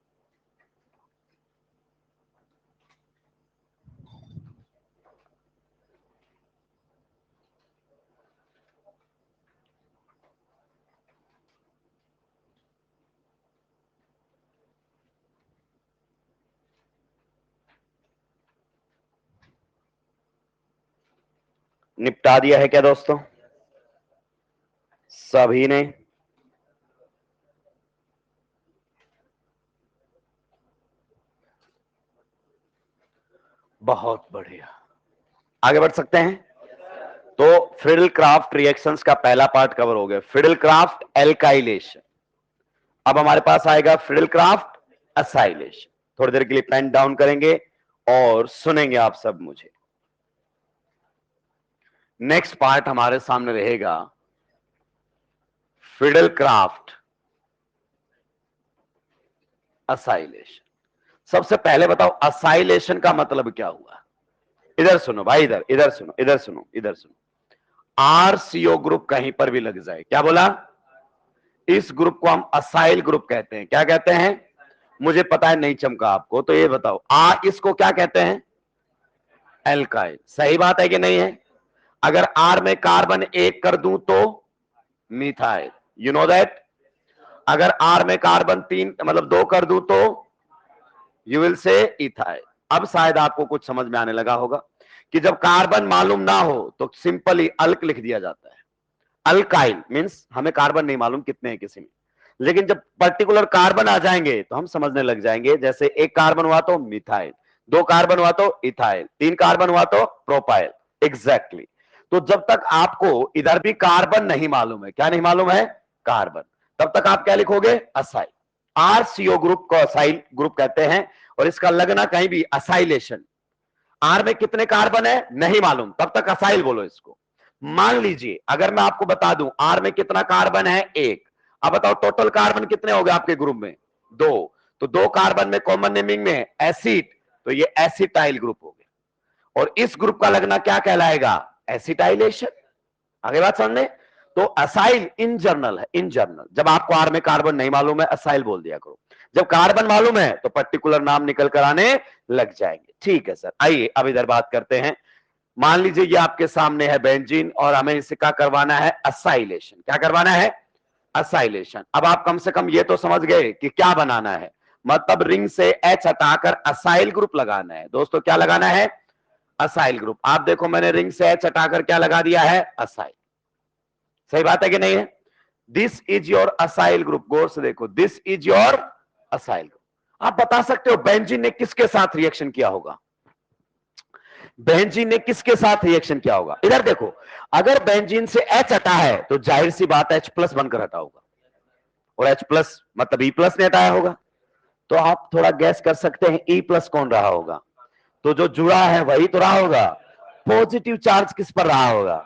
निपटा दिया है क्या दोस्तों सभी ने, बहुत बढ़िया, आगे बढ़ सकते हैं। तो फिडल क्राफ्ट रिएक्शंस का पहला पार्ट कवर हो गया, फिडल क्राफ्ट एल्काइलेशन। अब हमारे पास आएगा फिडल क्राफ्ट असाइलेशन। थोड़ी देर के लिए पेन डाउन करेंगे और सुनेंगे आप सब मुझे। नेक्स्ट पार्ट हमारे सामने रहेगा फिडल क्राफ्ट असाइलेशन। सबसे पहले बताओ असाइलेशन का मतलब क्या हुआ। इधर सुनो भाई, इधर इधर सुनो, इधर सुनो, इधर सुनो। RCO ग्रुप कहीं पर भी लग जाए, क्या बोला, इस ग्रुप को हम असाइल ग्रुप कहते हैं। क्या कहते हैं, मुझे पता है नहीं चमका आपको, तो ये बताओ इसको क्या कहते हैं, एल्काइल। सही बात है कि नहीं है। अगर R में कार्बन एक कर दूं तो मिथाइल, यू नो दैट। अगर R में कार्बन 3 मतलब 2 कर दूं तो यू विल से इथाइल। अब शायद आपको कुछ समझ में आने लगा होगा कि जब कार्बन मालूम ना हो तो सिंपली अल्क लिख दिया जाता है। अल्काइल मींस हमें कार्बन नहीं मालूम कितने हैं किसी में, लेकिन जब पर्टिकुलर कार्बन आ जाएंगे तो हम समझने लग जाएंगे। जैसे एक कार्बन हुआ तो मिथाइल, 2 कार्बन हुआ तो इथाइल, 3 कार्बन हुआ तो प्रोपाइल। एग्जैक्टली। तो जब तक आपको इधर भी कार्बन नहीं मालूम है, क्या नहीं मालूम है? कार्बन, तब तक आप क्या लिखोगे? असाइल। आरसीओ ग्रुप को असाइल ग्रुप कहते हैं, और इसका लगना कहीं भी असाइलेशन। आर में कितने कार्बन है नहीं मालूम, तब तक असाइल बोलो इसको। मान लीजिए अगर मैं आपको बता दूं आर में कितना कार्बन है? 1। अब बताओ टोटल कार्बन कितने हो गए आपके ग्रुप में? 2। तो 2 कार्बन में कॉमन नेमिंग में एसिड, तो ये एसिटाइल ग्रुप हो गया। और इस ग्रुप का लगना क्या कहलाएगा? एसिटाइलेशन। आगे बात समझने? तो असाइल इन जनरल है, इन जनरल। जब आपको आर में कार्बन नहीं मालूम है असाइल बोल दिया करो, जब कार्बन मालूम है तो पर्टिकुलर नाम निकल कर आने लग जाएंगे। ठीक है सर, आइए अब इधर बात करते हैं। मान लीजिए ये आपके सामने है बेंजीन, और हमें इसे क्या करवाना है? असाइलेशन। क्या करवाना है? असाइलेशन। अब आप कम से कम ये तो समझ गए कि क्या बनाना है, मतलब रिंग से एच हटाकर असाइल ग्रुप लगाना है। दोस्तों क्या लगाना है? Acyl group. आप देखो मैंने रिंग से एच हटाकर क्या लगा दिया है? असाइल। सही बात है कि नहीं है? This is your acyl group. गौर से देखो, this is your acyl group. आप बता सकते हो बेंजीन ने किसके साथ रिएक्शन किया होगा? बेंजीन ने किसके साथ रिएक्शन किया होगा? इधर देखो, अगर बेंजीन से एच हटा है तो जाहिर सी बात है एच प्लस बनकर हटा होगा, और एच प्लस मतलब ई प्लस ने हटाया होगा। तो आप थोड़ा गैस कर सकते हैं ई प्लस कौन रहा होगा? तो जो जुड़ा है वही तो रहा होगा। पॉजिटिव चार्ज किस पर रहा होगा?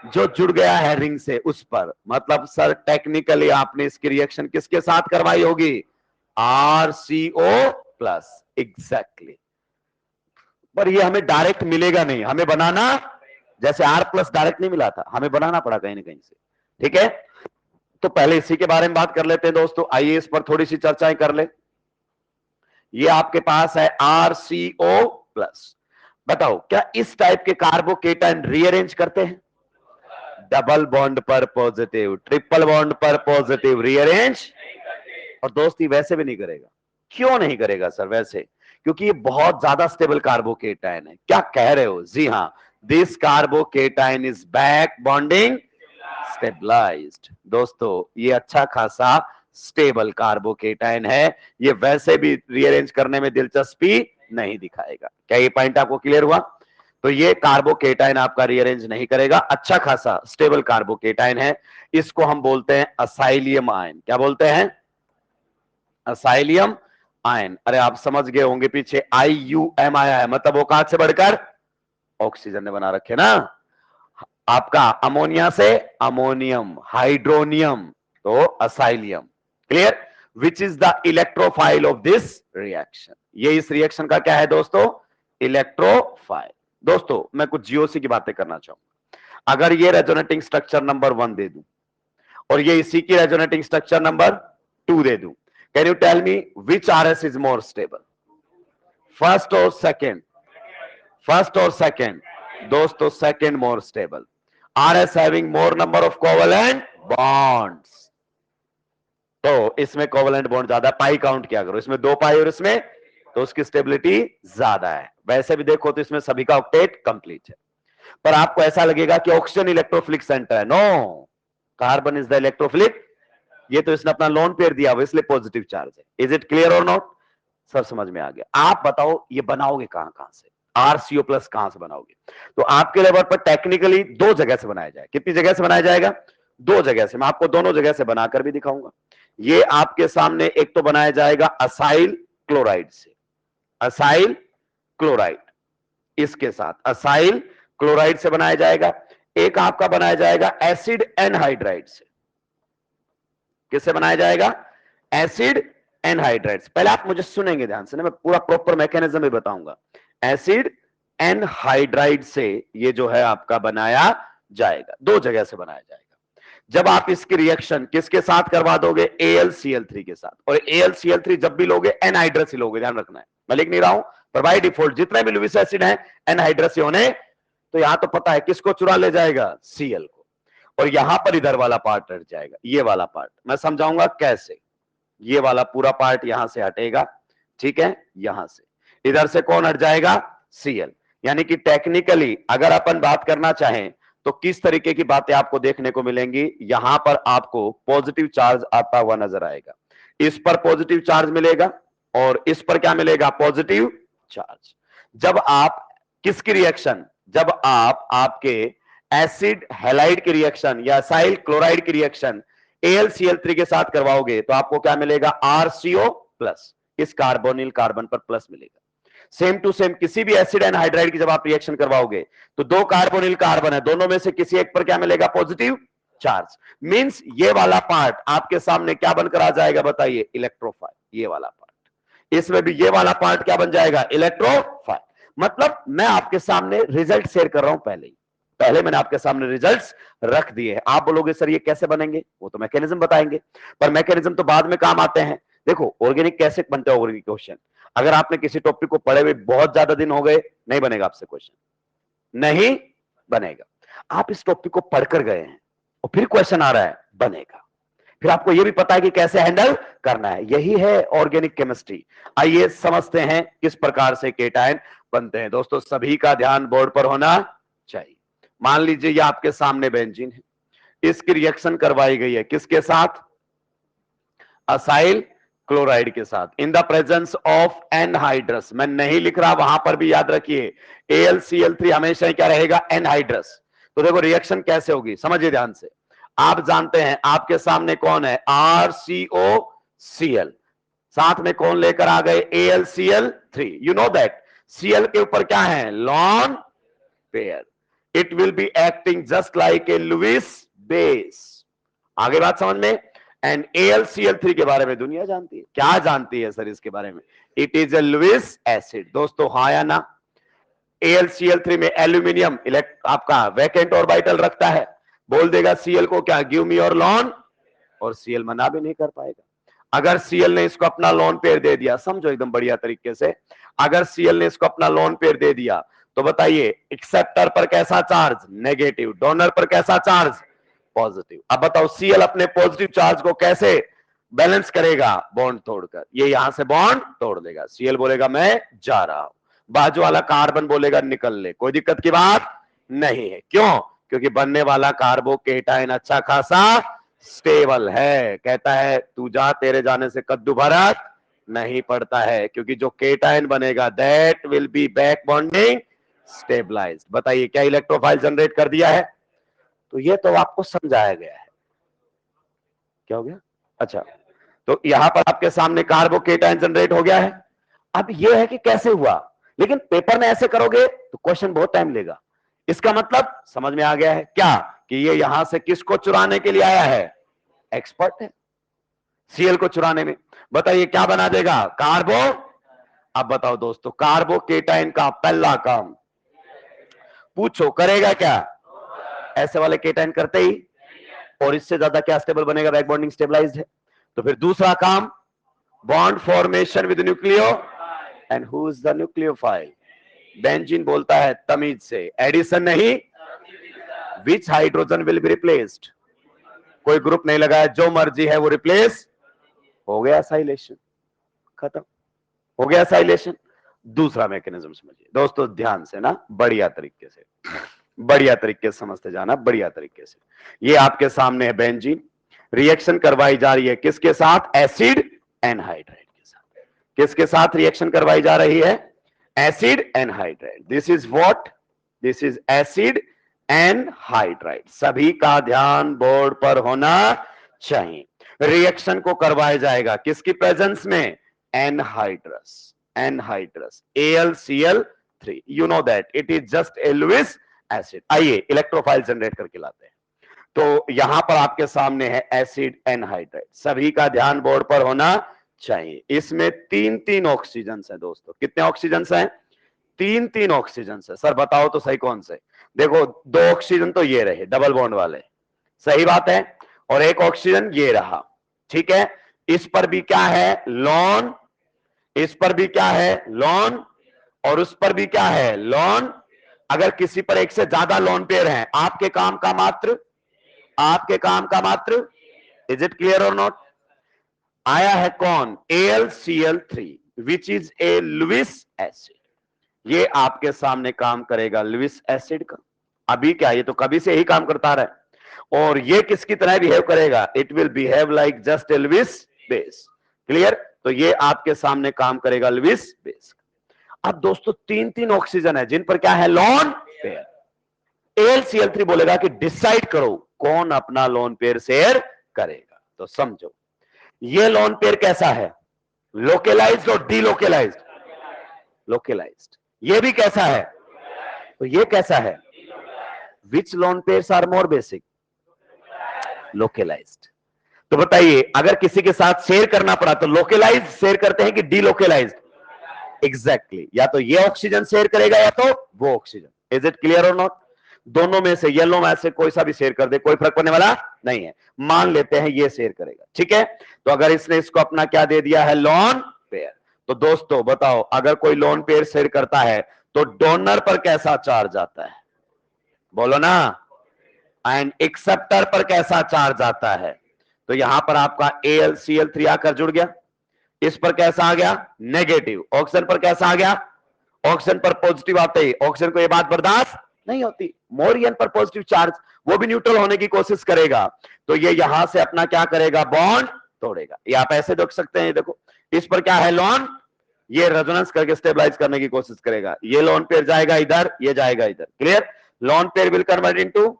जो जुड़ गया है रिंग से उस पर। मतलब सर टेक्निकली आपने इसकी रिएक्शन किसके साथ करवाई होगी? RCO plus. एग्जैक्टली। पर ये हमें डायरेक्ट मिलेगा नहीं, हमें बनाना, जैसे R प्लस डायरेक्ट नहीं मिला था, हमें बनाना पड़ा कहीं ना कहीं से। ठीक है, तो पहले इसी के बारे में बात कर लेते हैं दोस्तों। आइए इस पर थोड़ी सी चर्चाएं कर ले। ये आपके पास है RCO प्लस। बताओ क्या इस टाइप के कार्बोकेटाइन रीअरेंज करते हैं? डबल बॉन्ड पर पॉजिटिव, ट्रिपल बॉन्ड पर पॉजिटिव रीअरेंज। और दोस्ती वैसे भी नहीं करेगा। क्यों नहीं करेगा सर? वैसे क्योंकि ये बहुत ज्यादा स्टेबल कार्बोकेटाइन है। क्या कह रहे हो? जी हां, this carbocation is back bonding stabilised. दोस्तों ये अच्छा खासा स्टेबल कार्बोकेटाइन है, ये वैसे भी रीअरेंज करने में दिलचस्पी नहीं दिखाएगा। क्या ये पॉइंट आपको क्लियर हुआ? तो ये कार्बोकेटाइन आपका रीअरेंज नहीं करेगा, अच्छा खासा स्टेबल कार्बोकेटाइन है। इसको हम बोलते हैं असाइलियम आयन। क्या बोलते हैं? असाइलियम आयन। अरे आप समझ गए होंगे, पीछे IUM आया है, मतलब वो कहां से बढ़कर ऑक्सीजन ने बना रखे ना। आपका अमोनिया से अमोनियम, हाइड्रोनियम, तो acylium. Clear? Which is the electrophile of this reaction. ये इस रिएक्शन का क्या है दोस्तों? इलेक्ट्रोफाइल। दोस्तों मैं कुछ जीओसी की बातें करना चाहूंगा। अगर ये रेजोनेटिंग स्ट्रक्चर नंबर 1 दे दूं, और ये इसी की रेजोनेटिंग स्ट्रक्चर नंबर 2 दे दूं, can you tell me which RS is more stable? First और सेकेंड? फर्स्ट और सेकेंड? दोस्तों second more stable. RS having more number of covalent bonds. तो इसमें कोवेलेंट बॉन्ड ज्यादा, पाई काउंट क्या करो, इसमें 2 पाई और इसमें, तो उसकी स्टेबिलिटी ज्यादा है। वैसे भी देखो तो इसमें सभी का ऑक्टेट कंप्लीट है। पर आपको ऐसा लगेगा कि ऑक्सीजन इलेक्ट्रोफिलिक सेंटर है। No, carbon is the electrophilic. ये तो इसने अपना लोन पेयर दिया हुआ, इसलिए पॉजिटिव चार्ज है। इज इट क्लियर और नॉट? सर समझ में आ गया। आप बताओ ये बनाओगे कहां कहां से? RCO प्लस कहां से बनाओगे? तो आपके लेवल पर टेक्निकली 2 जगह से बनाया जाए। कितनी जगह से बनाया जाएगा? 2 जगह से। मैं आपको दोनों जगह से बनाकर भी दिखाऊंगा। ये आपके सामने एक तो बनाया जाएगा असाइल क्लोराइड से, असाइल क्लोराइड, इसके साथ असाइल क्लोराइड से बनाया जाएगा। एक आपका बनाया जाएगा एसिड एनहाइड्राइड से। किससे बनाया जाएगा? Acid anhydrides. पहले आप मुझे सुनेंगे ध्यान से ना, मैं पूरा प्रॉपर मैकेनिज्म भी बताऊंगा। एसिड एनहाइड्राइड से ये जो है आपका बनाया जाएगा, 2 जगह से बनाया जाएगा। जब आप इसकी रिएक्शन किसके साथ करवा दोगे? AlCl3 के साथ। और AlCl3 जब भी लोगे एनहाइड्रस ही लोगे, ध्यान रखना है। मैं लिख नहीं रहा हूं, पर बाय डिफॉल्ट जितने भी लुईस एसिड है एनहाइड्रस होने। तो यहां तो पता है किसको चुरा ले जाएगा? Cl को। और यहां पर इधर वाला पार्ट हट जाएगा, ये वाला पार्ट मैं समझाऊंगा कैसे। ये वाला पूरा पार्ट यहां से हटेगा, ठीक है, यहां से। इधर से कौन हट जाएगा? Cl। यानी कि टेक्निकली अगर अपन बात करना चाहें तो किस तरीके की बातें आपको देखने को मिलेंगी? यहां पर आपको पॉजिटिव चार्ज आता हुआ नजर आएगा, इस पर पॉजिटिव चार्ज मिलेगा, और इस पर क्या मिलेगा? Positive charge. जब आप किसकी रिएक्शन, जब आप आपके एसिड हैलाइड की रिएक्शन या एसाइल क्लोराइड की रिएक्शन AlCl3 के साथ करवाओगे तो आपको क्या मिलेगा, RCO प्लस, इस कार्बोनिल कार्बन पर प्लस मिलेगा। सेम टू सेम किसी भी एसिड एनहाइड्राइड की जब आप रिएक्शन करवाओगे तो दो कार्बोनिल कार्बन है, दोनों में से किसी एक पर क्या मिलेगा, पॉजिटिव चार्ज। मींस ये वाला पार्ट आपके सामने क्या बनकर आ जाएगा, बताइए, इलेक्ट्रोफाइल। ये वाला पार्ट, इसमें भी ये वाला पार्ट क्या बन जाएगा, इलेक्ट्रोफाइल। मतलब मैं आपके सामने रिजल्ट शेयर कर रहा हूं, पहले मैंने आपके सामने रिजल्ट्स रख दिए हैं। आप बोलोगे सर ये कैसे बनेंगे, वो तो मैकेनिज्म बताएंगे, पर मैकेनिज्म तो बाद में काम आते हैं। देखो ऑर्गेनिक कैसे बनते हैं, ऑर्गेनिक क्वेश्चन अगर आपने किसी टॉपिक को पढ़े हुए बहुत ज्यादा दिन हो गए, नहीं बनेगा आपसे क्वेश्चन, नहीं बनेगा। आप इस टॉपिक को पढ़कर गए हैं और फिर क्वेश्चन आ रहा है, बनेगा। फिर आपको यह भी पता है कि कैसे हैंडल करना है, यही है ऑर्गेनिक केमिस्ट्री। आइए समझते हैं किस प्रकार से केटायन बनते हैं। दोस्तों सभी का ध्यान बोर्ड पर होना चाहिए। मान लीजिए ये आपके सामने बेंजीन है, इसकी रिएक्शन करवाई गई है किसके साथ, असाइल क्लोराइड के साथ, in the presence of anhydrous. मैं नहीं लिख रहा, वहां पर भी याद रखिए AlCl3 हमेशा ही क्या रहेगा, एनहाइड्रस। तो देखो रिएक्शन कैसे होगी, समझिए ध्यान से। आप जानते हैं आपके सामने कौन है, RCOCl, साथ में कौन लेकर आ गए, AlCl3। You know that Cl के ऊपर क्या है, lone pair, it will be acting just like a Lewis base. आगे बात समझ में। एंड AlCl3 के बारे में दुनिया जानती है, क्या जानती है सर इसके बारे में, it is a Lewis acid. दोस्तों हाँ या ना, AlCl3 में एल्यूमिनियम आपका वैकेंट ऑर्बिटल रखता है, बोल देगा Cl को क्या, गिव मी योर लॉन, और Cl मना भी नहीं कर पाएगा। अगर Cl ने इसको अपना लोन पेयर दे दिया, समझो एकदम बढ़िया तरीके से, अगर Cl ने इसको अपना लोन पेयर दे दिया तो बताइए एक्सेप्टर पर कैसा चार्ज, नेगेटिव, डोनर पर कैसा चार्ज, पॉजिटिव। अब बताओ Cl अपने पॉजिटिव चार्ज को कैसे बैलेंस करेगा, बॉन्ड तोड़कर। ये यहां से बॉन्ड तोड़ देगा, Cl बोलेगा मैं जा रहा हूं, बाजू वाला कार्बन बोलेगा निकल ले, कोई दिक्कत की बात नहीं है। क्यों, क्योंकि बनने वाला कार्बोकेटाइन अच्छा खासा स्टेबल है। कहता है तू जा, तेरे जाने से कद्दू भरत नहीं पड़ता है, क्योंकि जो केटाइन बनेगा that will be back bonding stabilised. बताइए क्या इलेक्ट्रोफाइल जनरेट कर दिया है, तो ये तो आपको समझाया गया है। क्या हो गया, अच्छा, तो यहां पर आपके सामने कार्बोकेटाइन जनरेट हो गया है। अब यह है कि कैसे हुआ, लेकिन पेपर में ऐसे करोगे तो क्वेश्चन बहुत टाइम लेगा। इसका मतलब समझ में आ गया है क्या, कि ये यहां से किसको चुराने के लिए आया है, एक्सपर्ट है Cl को चुराने में। बताइए क्या बना देगा, कार्बो। अब बताओ दोस्तों, कार्बोकेटाइन का पहला काम, पूछो करेगा क्या, ऐसे वाले केटाइन करते ही, और इससे ज्यादा क्या स्टेबल बनेगा, बैक बॉन्डिंग स्टेबलाइज्ड है। तो फिर दूसरा काम, bond formation with nucleo, and who is the nucleophile, benzene बोलता है तमीज से, एडिशन नहीं, विच हाइड्रोजन विल बी रिप्लेस्ड, कोई ग्रुप नहीं लगाया, जो मर्जी है वो रिप्लेस हो गया, साइलेशन खत्म हो गया, साइलेशन। दूसरा मैकेनिज्म समझिए दोस्तों ध्यान से ना, बढ़िया तरीके से, बढ़िया तरीके से समझते जाना, बढ़िया तरीके से। ये आपके सामने है बेंजीन, रिएक्शन करवाई जा रही है किसके साथ, एसिड एनहाइड्राइड के साथ। किसके साथ रिएक्शन करवाई जा रही है, acid anhydride. This is what, this is acid anhydride. सभी का ध्यान बोर्ड पर होना चाहिए। रिएक्शन को करवाया जाएगा किसकी प्रेजेंस में, anhydrous, anhydrous AlCl3। You know that it is just a Lewis acid. आइए इलेक्ट्रोफाइल जनरेट करके लाते हैं। तो यहां पर आपके सामने है एसिड एनहाइड्राइड, सभी का ध्यान बोर्ड पर होना चाहिए। इसमें 3-3 ऑक्सीजन है दोस्तों, कितने ऑक्सीजन हैं, 3-3 ऑक्सीजन है। सर बताओ तो सही कौन से, देखो 2 ऑक्सीजन तो ये रहे डबल बॉन्ड वाले, सही बात है, और 1 ऑक्सीजन ये रहा, ठीक है। इस पर भी क्या है, लॉन, इस पर भी क्या है, लॉन, और उस पर भी क्या है, लॉन। अगर किसी पर एक से ज्यादा लॉन पेयर हैं, आपके काम का मात्र, आपके काम का मात्र, इज इट क्लियर और नॉट। आया है कौन, AlCl3 which is a Lewis acid. ये आपके सामने काम करेगा लुईस एसिड का। अभी क्या, ये तो कभी से ही काम करता रहा है। और ये किसकी तरह बिहेव करेगा, it will behave like just a Lewis base. Clear, तो ये आपके सामने काम करेगा लुईस बेस। अब दोस्तों तीन तीन ऑक्सीजन है जिन पर क्या है, लोन पेयर। AlCl3 बोलेगा कि डिसाइड करो कौन अपना लोन पेयर शेयर करेगा। तो समझो ये लोन पेयर कैसा है, लोकेलाइज्ड और डीलोकेलाइज्ड। लोकेलाइज्ड। ये भी कैसा है, तो ये कैसा है, which lone pairs are more basic, localized. तो बताइए अगर किसी के साथ शेयर करना पड़ा तो लोकेलाइज्ड शेयर करते हैं कि डीलोकेलाइज्ड? एग्जैक्टली, या तो ये ऑक्सीजन शेयर करेगा या तो वो ऑक्सीजन। इज इट क्लियर और नॉट? दोनों में से, येलो में से कोई सा भी शेयर कर दे, कोई फर्क पड़ने वाला नहीं है। मान लेते हैं ये शेयर करेगा, ठीक है। तो अगर इसने इसको अपना क्या दे दिया है, लोन पेयर। तो दोस्तों बताओ अगर कोई लोन पेयर शेयर करता है तो डोनर पर कैसा चार्ज आता है, बोलो ना। एंड एक्सेप्टर पर कैसा चार्ज आता है, तो यहां पर आपका AlCl3 आकर जुड़ गया। इस पर कैसा आ गया, नेगेटिव। ऑक्सीजन पर कैसा आ गया, ऑक्सीजन पर पॉजिटिव आते ही ऑक्सीजन को यह बात बर्दाश्त नहीं होती, मोरियन पर पॉजिटिव चार्ज, वो भी न्यूट्रल होने की कोशिश करेगा, तो ये यहां से अपना क्या करेगा, बॉन्ड तोड़ेगा। ये आप ऐसे देख सकते हैं, देखो इस पर क्या है, लोन, ये रेजोनेंस करके स्टेबलाइज करने की कोशिश करेगा। ये लोन पेयर जाएगा इधर, ये जाएगा इधर, clear. Lone pair will convert into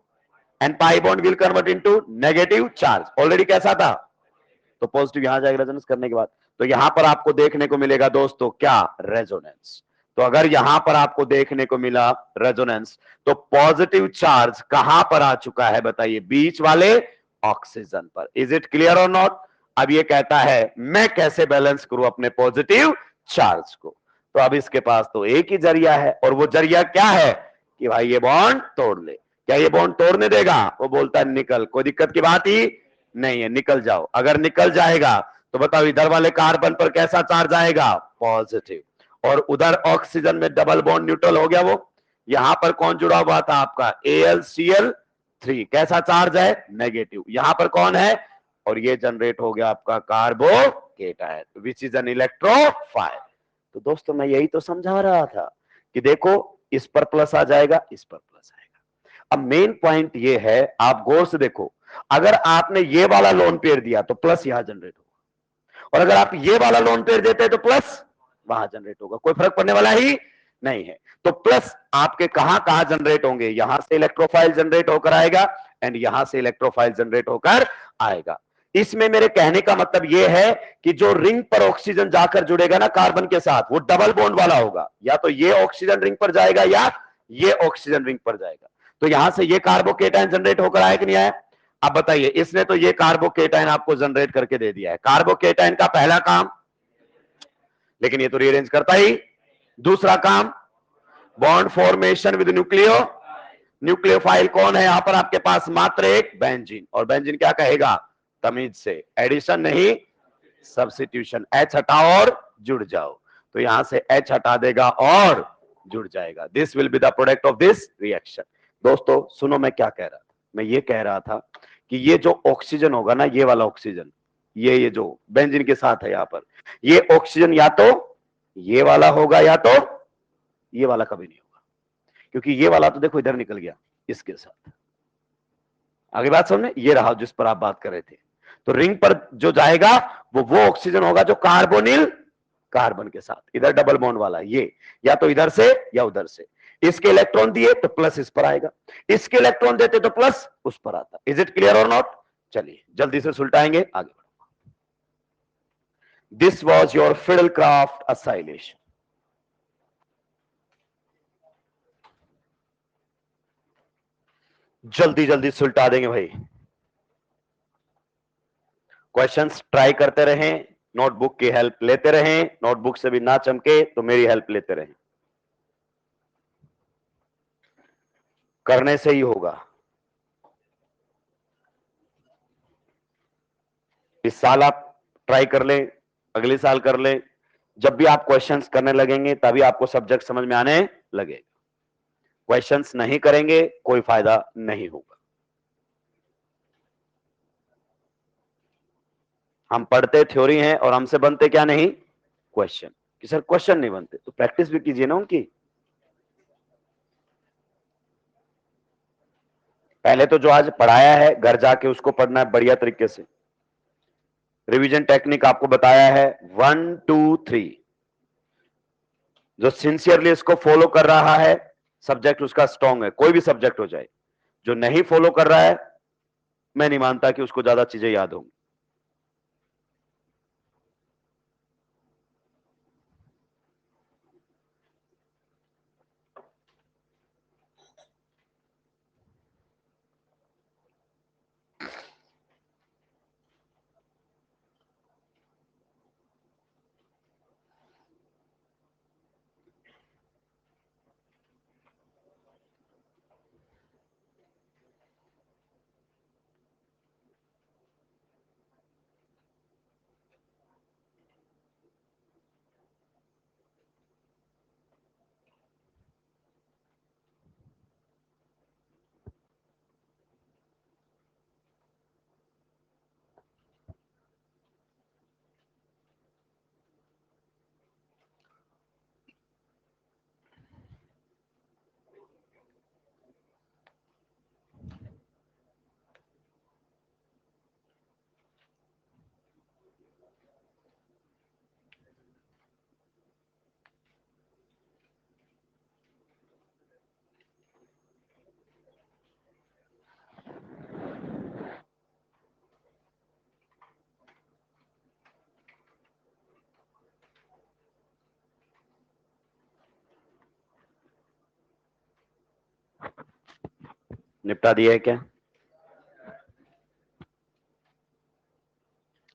and pi bond will convert into negative charge. Already कैसा था, तो पॉजिटिव यहां जाएगा रेजोनेंस करने के बाद। तो यहां पर आपको देखने को मिलेगा दोस्तों क्या, रेजोनेंस। तो अगर यहां पर आपको देखने को मिला रेजोनेंस, तो पॉजिटिव चार्ज कहां पर आ चुका है बताइए, बीच वाले ऑक्सीजन पर। इज इट क्लियर और नॉट? अब ये कहता है मैं कैसे बैलेंस करूं अपने पॉजिटिव चार्ज को। तो अब इसके पास तो एक ही जरिया है, और वो जरिया क्या है कि भाई ये बॉन्ड तोड़ ले। क्या ये बॉन्ड तोड़ने देगा? वो बोलता है निकल, कोई दिक्कत की बात ही नहीं है, निकल जाओ। अगर निकल जाएगा तो बताओ इधर वाले कार्बन पर कैसा चार्ज आएगा, पॉजिटिव। और उधर ऑक्सीजन में डबल बॉन्ड न्यूट्रल हो गया वो। यहां पर कौन जुड़ा हुआ था आपका, AlCl3, कैसा चार्ज है, नेगेटिव। यहां पर कौन है, और ये जनरेट हो गया आपका carbocation which is an electrophile. तो दोस्तों मैं यही तो समझा रहा था कि देखो इस पर प्लस आ जाएगा, इस पर प्लस आएगा। अब मेन पॉइंट ये है, आप गौर से देखो, अगर आपने ये वाला लोन पेयर दिया तो प्लस यहां जनरेट होगा, और अगर आप ये वाला लोन पेयर देते हैं तो प्लस वहां जनरेट होगा, कोई फर्क पड़ने वाला ही नहीं है। तो प्लस आपके कहां कहां जनरेट होंगे, यहां से इलेक्ट्रोफाइल जनरेट होकर आएगा एंड यहां से इलेक्ट्रोफाइल जनरेट होकर आएगा। इसमें मेरे कहने का मतलब यह है कि जो रिंग पर ऑक्सीजन जाकर जुड़ेगा ना कार्बन के साथ, वो डबल बॉन्ड वाला होगा, या तो ये ऑक्सीजन रिंग पर जाएगा या ये ऑक्सीजन रिंग पर जाएगा। तो यहां से ये कार्बोकेटायन जनरेट होकर आया कि नहीं आया? अब बताइए, इसने तो ये कार्बोकेटायन आपको जनरेट करके दे दिया है। कार्बोकेटायन का पहला काम, लेकिन ये तो रीअरेंज करता ही। दूसरा काम, bond formation with nucleo, nucleophile कौन है यहां पर आपके पास, मात्र एक, बेंजीन। और बेंजीन क्या कहेगा, तमीज से, एडिशन नहीं सब्स्टिट्यूशन, H हटाओ और जुड़ जाओ। तो यहां से H हटा देगा और जुड़ जाएगा। This will be the product of this reaction. दोस्तों सुनो मैं क्या कह रहा था, मैं ये कह रहा था कि ये जो ऑक्सीजन होगा ना, ये वाला ऑक्सीजन, ये जो बेंजीन के साथ है यहां पर, ये ऑक्सीजन या तो ये वाला होगा या तो ये वाला, कभी नहीं होगा, क्योंकि ये वाला तो देखो इधर निकल गया इसके साथ। आगे बात समझे, ये रहा जिस पर आप बात कर रहे थे। तो रिंग पर जो जाएगा वो ऑक्सीजन होगा जो कार्बोनिल कार्बन के साथ, इधर डबल बॉन्ड वाला, ये या तो इधर से या उधर से। इसके इलेक्ट्रॉन दिए तो प्लस इस पर आएगा, इसके इलेक्ट्रॉन देते तो प्लस उस पर आता। इज इट क्लियर और नॉट? चलिए जल्दी से सुलटाएंगे, आगे बढ़ो। This was your Friedel Crafts acylation. जल्दी जल्दी सुलटा देंगे भाई। क्वेश्चंस ट्राई करते रहें, नोटबुक की हेल्प लेते रहें, नोटबुक से भी ना चमके तो मेरी हेल्प लेते रहें, करने से ही होगा। इस साल आप ट्राई कर लें, अगले साल कर लें, जब भी आप क्वेश्चंस करने लगेंगे तभी आपको सब्जेक्ट समझ में आने लगेगा। क्वेश्चंस नहीं करेंगे कोई फायदा नहीं होगा। हम पढ़ते थ्योरी हैं और हमसे बनते क्या नहीं, क्वेश्चन। कि सर क्वेश्चन नहीं बनते, तो प्रैक्टिस भी कीजिए ना उनकी। पहले तो जो आज पढ़ाया है घर जाके उसको पढ़ना है बढ़िया तरीके से। रिवीजन टेक्निक आपको बताया है 1 2 3, जो सिंसियरली इसको फॉलो कर रहा है, सब्जेक्ट उसका स्ट्रांग है, कोई भी सब्जेक्ट हो जाए। जो नहीं फॉलो कर रहा है, मैं नहीं मानता कि उसको ज्यादा चीजें याद होंगी। निपटा दिया है क्या?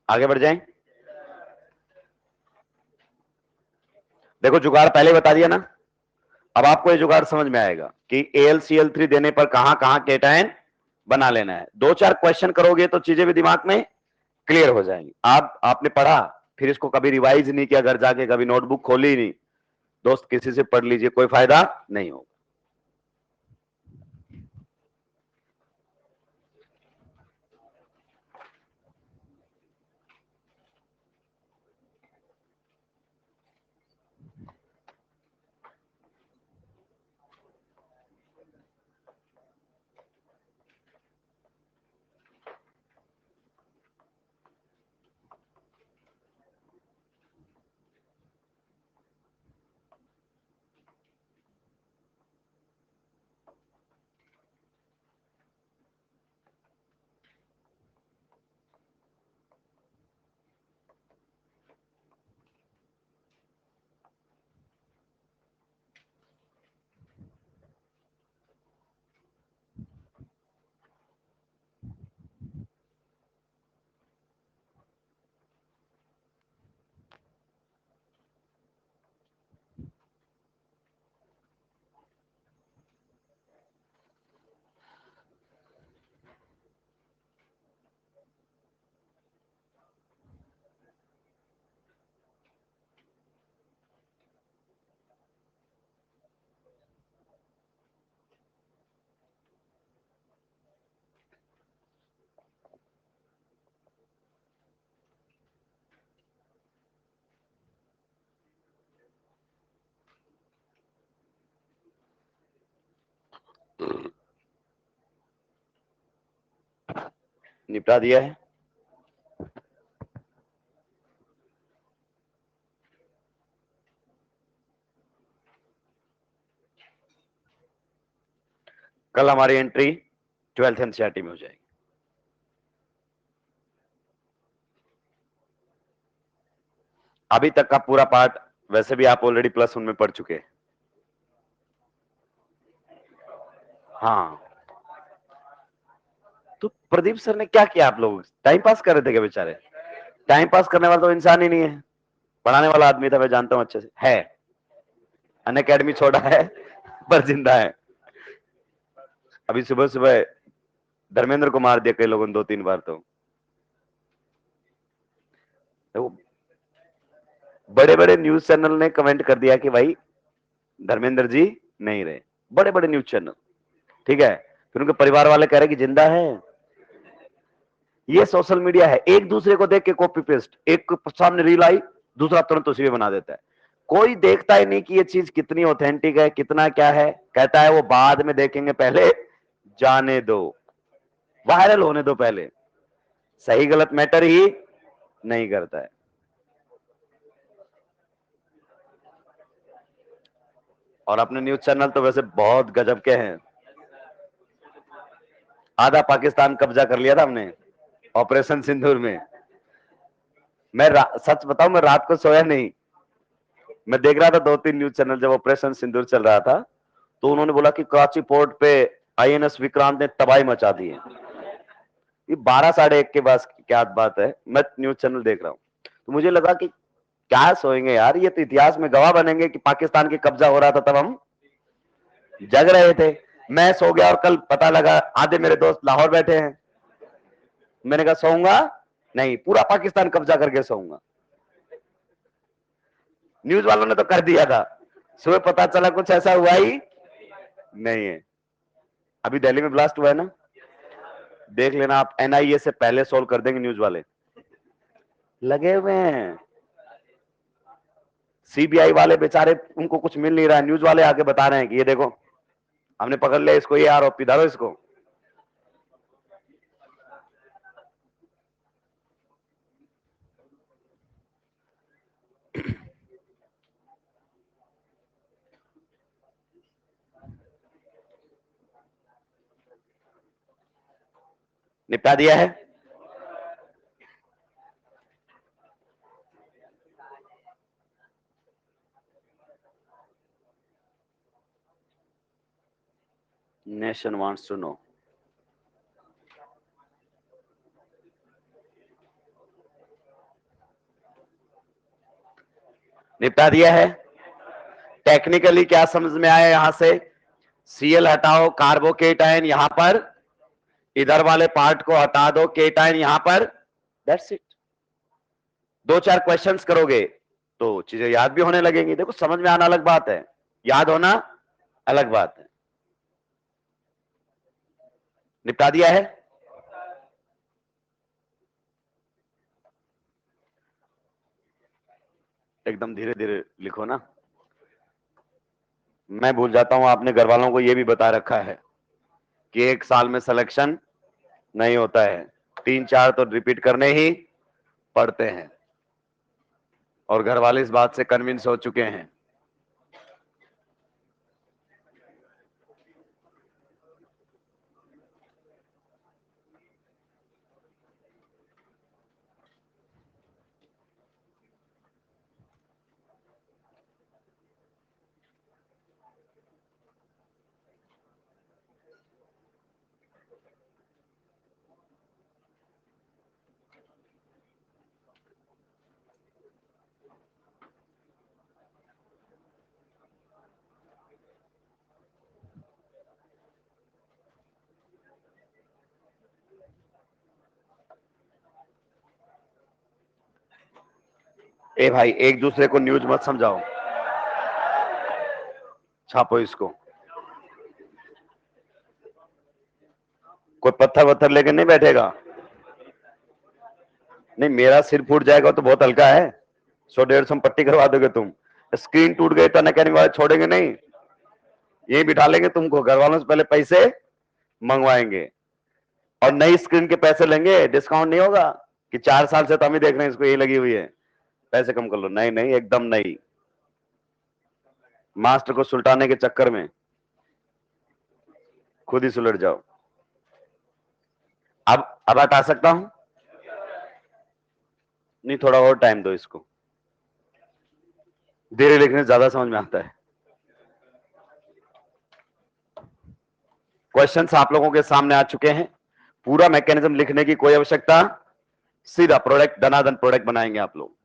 आगे बढ़ जाएं। देखो जुगाड़ पहले बता दिया ना, अब आपको ये जुगाड़ समझ में आएगा कि AlCl3 देने पर कहां कहां केटायन बना लेना है। दो चार क्वेश्चन करोगे तो चीजें भी दिमाग में क्लियर हो जाएंगी। आपने पढ़ा, फिर इसको कभी रिवाइज नहीं किया, घर जाके कभी नोटबुक खोली नहीं, दोस्त किसी से पढ़ लीजिए, कोई फायदा नहीं होगा। निपटा दिया है। कल हमारी एंट्री 12th एनसीईआरटी में हो जाएगी। अभी तक का पूरा पार्ट वैसे भी आप ऑलरेडी +1 में पढ़ चुके हैं। हाँ, तो प्रदीप सर ने क्या किया? आप लोग टाइम पास कर रहे थे क्या बेचारे? टाइम पास करने वाला तो इंसान ही नहीं है, पढ़ाने वाला आदमी था, मैं जानता हूं अच्छे से। है अनअकैडमी छोड़ा है पर जिंदा है। अभी सुबह सुबह धर्मेंद्र को मार दिया कई लोगों ने 2-3 बार। तो बड़े बड़े न्यूज चैनल ने कमेंट कर दिया कि भाई धर्मेंद्र जी नहीं रहे, बड़े बड़े न्यूज चैनल। ठीक है, फिर उनके परिवार वाले कह रहे कि जिंदा है। ये सोशल मीडिया है, एक दूसरे को देख के कॉपी पेस्ट, एक सामने रील आई, दूसरा तुरंत उसी में बना देता है। कोई देखता ही नहीं कि ये चीज कितनी ऑथेंटिक है, कितना क्या है। कहता है वो बाद में देखेंगे, पहले जाने दो, वायरल होने दो पहले। सही गलत मैटर ही नहीं करता है। और अपने न्यूज चैनल तो वैसे बहुत गजब के हैं। आधा पाकिस्तान कब्जा कर लिया था हमने ऑपरेशन सिंदूर में। मैं सच बताऊं, मैं रात को सोया नहीं। मैं देख रहा था 2-3 न्यूज चैनल जब ऑपरेशन सिंदूर चल रहा था, तो उन्होंने बोला कि कराची पोर्ट पे आईएनएस विक्रांत ने तबाही मचा दी है। ये 12 साढ़े 1 के बाद क्या बात है, मैं न्यूज चैनल देख रहा हूं, तो मुझे लगा कि क्या सोएंगे यार, ये तो इतिहास में गवाह बनेंगे कि पाकिस्तान की कब्जा हो रहा था तब हम जग रहे थे। मैं सो गया और कल पता लगा आधे मेरे दोस्त लाहौर बैठे हैं। मैंने कहा सोऊंगा नहीं, पूरा पाकिस्तान कब्जा करके सोऊंगा। न्यूज वालों ने तो कर दिया था, सुबह पता चला कुछ ऐसा हुआ ही नहीं है। अभी दिल्ली में ब्लास्ट हुआ है ना, देख लेना आप, एनआईए से पहले सोल्व कर देंगे न्यूज वाले, लगे हुए हैं। सीबीआई वाले बेचारे, उनको कुछ मिल नहीं रहा है, न्यूज वाले आके बता रहे हैं कि ये देखो हमने पकड़ लिया इसको, ये आरोपी, धरो इसको। निपटा दिया है। Nation wants to know. निपटा दिया है। टेक्निकली क्या समझ में आया यहां से, सीएल हटाओ, कार्बोकेटाइन यहां पर, इधर वाले पार्ट को हटा दो, केटाइन यहां पर, दैट्स इट। 2-4 क्वेश्चंस करोगे तो चीजें याद भी होने लगेंगी। देखो समझ में आना अलग बात है, याद होना अलग बात है। निपटा दिया है। एकदम धीरे धीरे लिखो ना, मैं भूल जाता हूं। आपने घर वालों को यह भी बता रखा है कि 1 साल में सिलेक्शन नहीं होता है, 3-4 तो रिपीट करने ही पड़ते हैं, और घर वाले इस बात से कन्विंस हो चुके हैं। ए भाई, एक दूसरे को न्यूज मत समझाओ, छापो इसको। कोई पत्थर वत्थर लेके नहीं बैठेगा। नहीं, मेरा सिर फूट जाएगा तो बहुत हल्का है, 100-150 में पट्टी करवा दोगे तुम। स्क्रीन टूट गई तो मैकेनिक वाले छोड़ेंगे नहीं, यही बिठा लेंगे तुमको, घर वालों से पहले पैसे मंगवाएंगे और नई स्क्रीन के पैसे लेंगे, डिस्काउंट नहीं होगा कि 4 साल से तो हम ही देख रहे हैं इसको, यही लगी हुई है, पैसे कम कर लो। नहीं नहीं, एकदम नहीं, मास्टर को सुलटाने के चक्कर में खुद ही सुलट जाओ। अब हटा सकता हूं? नहीं, थोड़ा और टाइम दो इसको, धीरे लिखने ज्यादा समझ में आता है। क्वेश्चंस आप लोगों के सामने आ चुके हैं, पूरा मैकेनिज्म लिखने की कोई आवश्यकता, सीधा प्रोडक्ट, धनाधन प्रोडक्ट बनाएंगे आप लोग।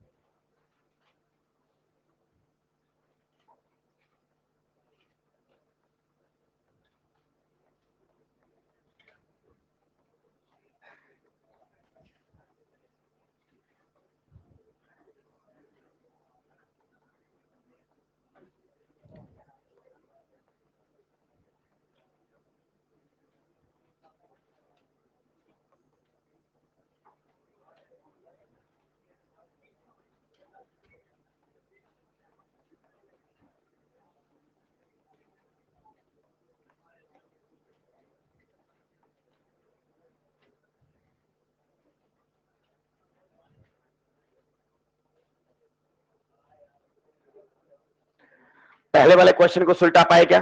पहले वाले क्वेश्चन को सुलटा पाए क्या?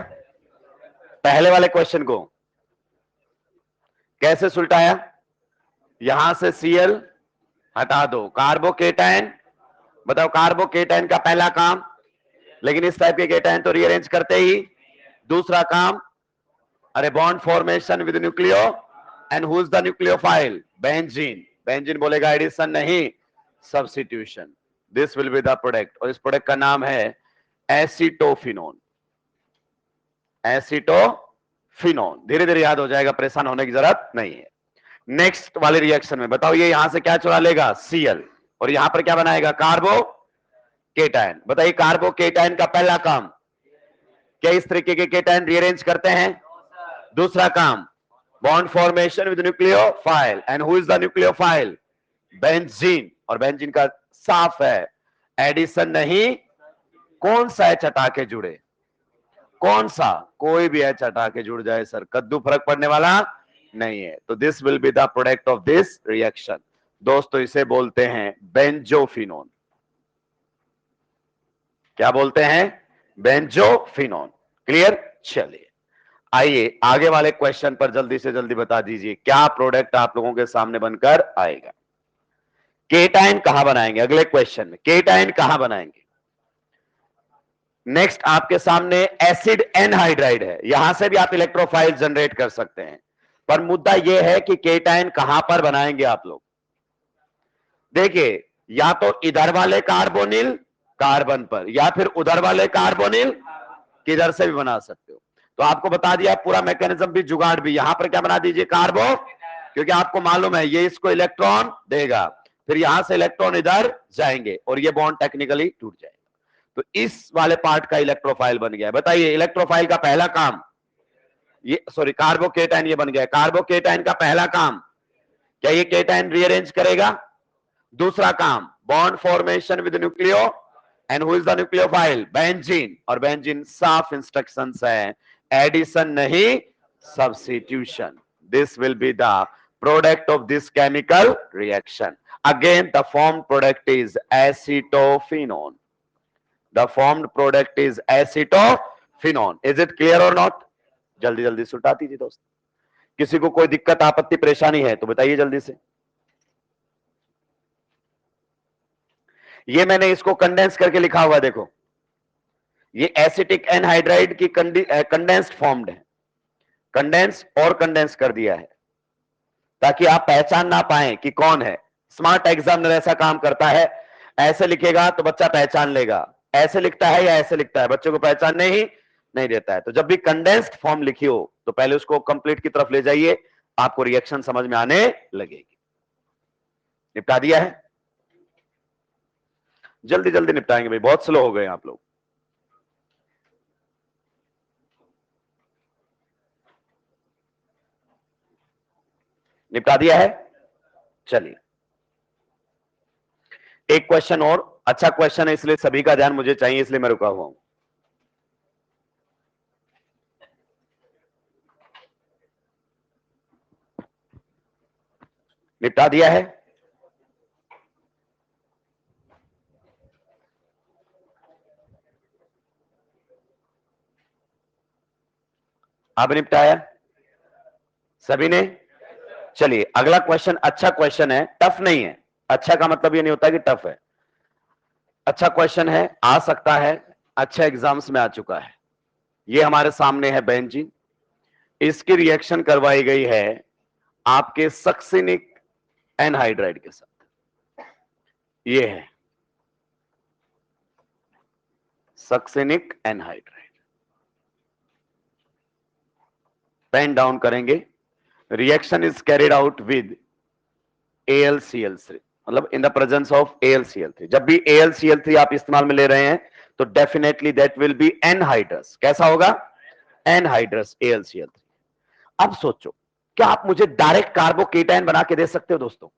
पहले वाले क्वेश्चन को कैसे सुलटाया? यहां से Cl हटा दो, कार्बोकेटाइन, बताओ कार्बोकेटाइन का पहला काम, लेकिन इस टाइप के केटाइन तो रीअरेंज करते ही। दूसरा काम, अरे bond formation with nucleo, and who is the nucleophile? Benzene. Benzene बोलेगा एडिशन नहीं, substitution. This will be the product, और इस प्रोडक्ट का नाम है एसीटोफिनोन। एसीटोफिनोन, धीरे धीरे याद हो जाएगा, परेशान होने की जरूरत नहीं है। नेक्स्ट वाले रिएक्शन में बताओ, ये यहां से क्या चुरा लेगा? Cl, और यहां पर क्या बनाएगा? कार्बोकेटाइन। बताइए कार्बोकेटाइन का पहला काम क्या इस तरीके के केटाइन रीअरेंज करते हैं? दूसरा काम, bond formation with nucleophile, and who is the nucleophile? Benzene, और बेंजीन का साफ है एडिशन नहीं। कौन सा है चटा के जुड़े? कौन सा? कोई भी है चटा के जुड़ जाए सर, कद्दू फर्क पड़ने वाला नहीं है। तो this will be the product of this reaction. दोस्तों इसे बोलते हैं बेंजोफिनोन। क्या बोलते हैं? बेंजोफिनोन। क्लियर? चलिए आइए आगे वाले क्वेश्चन पर जल्दी से जल्दी बता दीजिए क्या प्रोडक्ट आप लोगों के सामने बनकर आएगा। केटाइन कहां बनाएंगे? अगले क्वेश्चन में केटाइन कहां बनाएंगे? नेक्स्ट आपके सामने एसिड एनहाइड्राइड है, यहां से भी आप इलेक्ट्रोफाइल जनरेट कर सकते हैं, पर मुद्दा यह है कि केटाइन कहां पर बनाएंगे आप लोग। देखिए, या तो इधर वाले कार्बोनिल कार्बन पर, या फिर उधर वाले कार्बोनिल किधर से भी बना सकते हो। तो आपको बता दिया पूरा मैकेनिज्म भी, जुगाड़ भी। यहां पर क्या बना दीजिए? कार्बो, क्योंकि आपको मालूम है ये इसको इलेक्ट्रॉन देगा, फिर यहां से इलेक्ट्रॉन इधर जाएंगे और ये बॉन्ड टेक्निकली टूट जाएगा। तो इस वाले पार्ट का इलेक्ट्रोफाइल बन गया। बताइए इलेक्ट्रोफाइल का पहला काम, ये सॉरी कार्बोकेटाइन ये बन गया। कार्बोकेटाइन का पहला काम क्या ये केटाइन रीअरेंज करेगा? दूसरा काम, bond formation with nucleo, and who is the nucleophile? Benzene, और बेंजीन साफ इंस्ट्रक्शंस है एडिशन नहीं, substitution. This will be the product of this chemical reaction. Again the formed product is acetophenone. The formed product is acetophenone. Is it clear or not? जल्दी जल्दी सुलटा दीजिए दोस्त। किसी को कोई दिक्कत आपत्ति परेशानी है तो बताइए जल्दी से। ये मैंने इसको कंडेंस करके लिखा हुआ है, देखो ये एसिटिक एनहाइड्राइड की कंडेंस्ड फॉर्म्ड है, कंडेंस और कंडेंस कर दिया है ताकि आप पहचान ना पाए कि कौन है। स्मार्ट एग्जामिनर ऐसा काम करता है, ऐसे लिखेगा तो बच्चा पहचान लेगा, ऐसे लिखता है या ऐसे लिखता है, बच्चे को पहचानने ही नहीं देता है। तो जब भी कंडेंस्ड फॉर्म लिखी हो तो पहले उसको कंप्लीट की तरफ ले जाइए, आपको रिएक्शन समझ में आने लगेगी। निपटा दिया है? जल्दी जल्दी निपटाएंगे भाई, बहुत स्लो हो गए आप लोग। निपटा दिया है? चलिए एक क्वेश्चन और, अच्छा क्वेश्चन है इसलिए सभी का ध्यान मुझे चाहिए, इसलिए मैं रुका हुआ हूं। निपटा दिया है? अब निपटाया सभी ने? चलिए अगला क्वेश्चन अच्छा क्वेश्चन है, टफ नहीं है। अच्छा का मतलब ये नहीं होता कि टफ है, अच्छा क्वेश्चन है, आ सकता है, अच्छा एग्जाम्स में आ चुका है। ये हमारे सामने है बेंजीन, इसकी रिएक्शन करवाई गई है आपके सक्सिनिक एनहाइड्राइड के साथ। ये है सक्सिनिक एनहाइड्राइड। पेन डाउन करेंगे, reaction is carried out with AlCl3, मतलब in the presence of AlCl3। जब भी AlCl3 आप इस्तेमाल में ले रहे हैं तो definitely that will B anhydrous. कैसा होगा? Anhydrous AlCl3। अब सोचो, क्या आप मुझे डायरेक्ट कार्बोकेटाइन बना के दे सकते हो दोस्तों?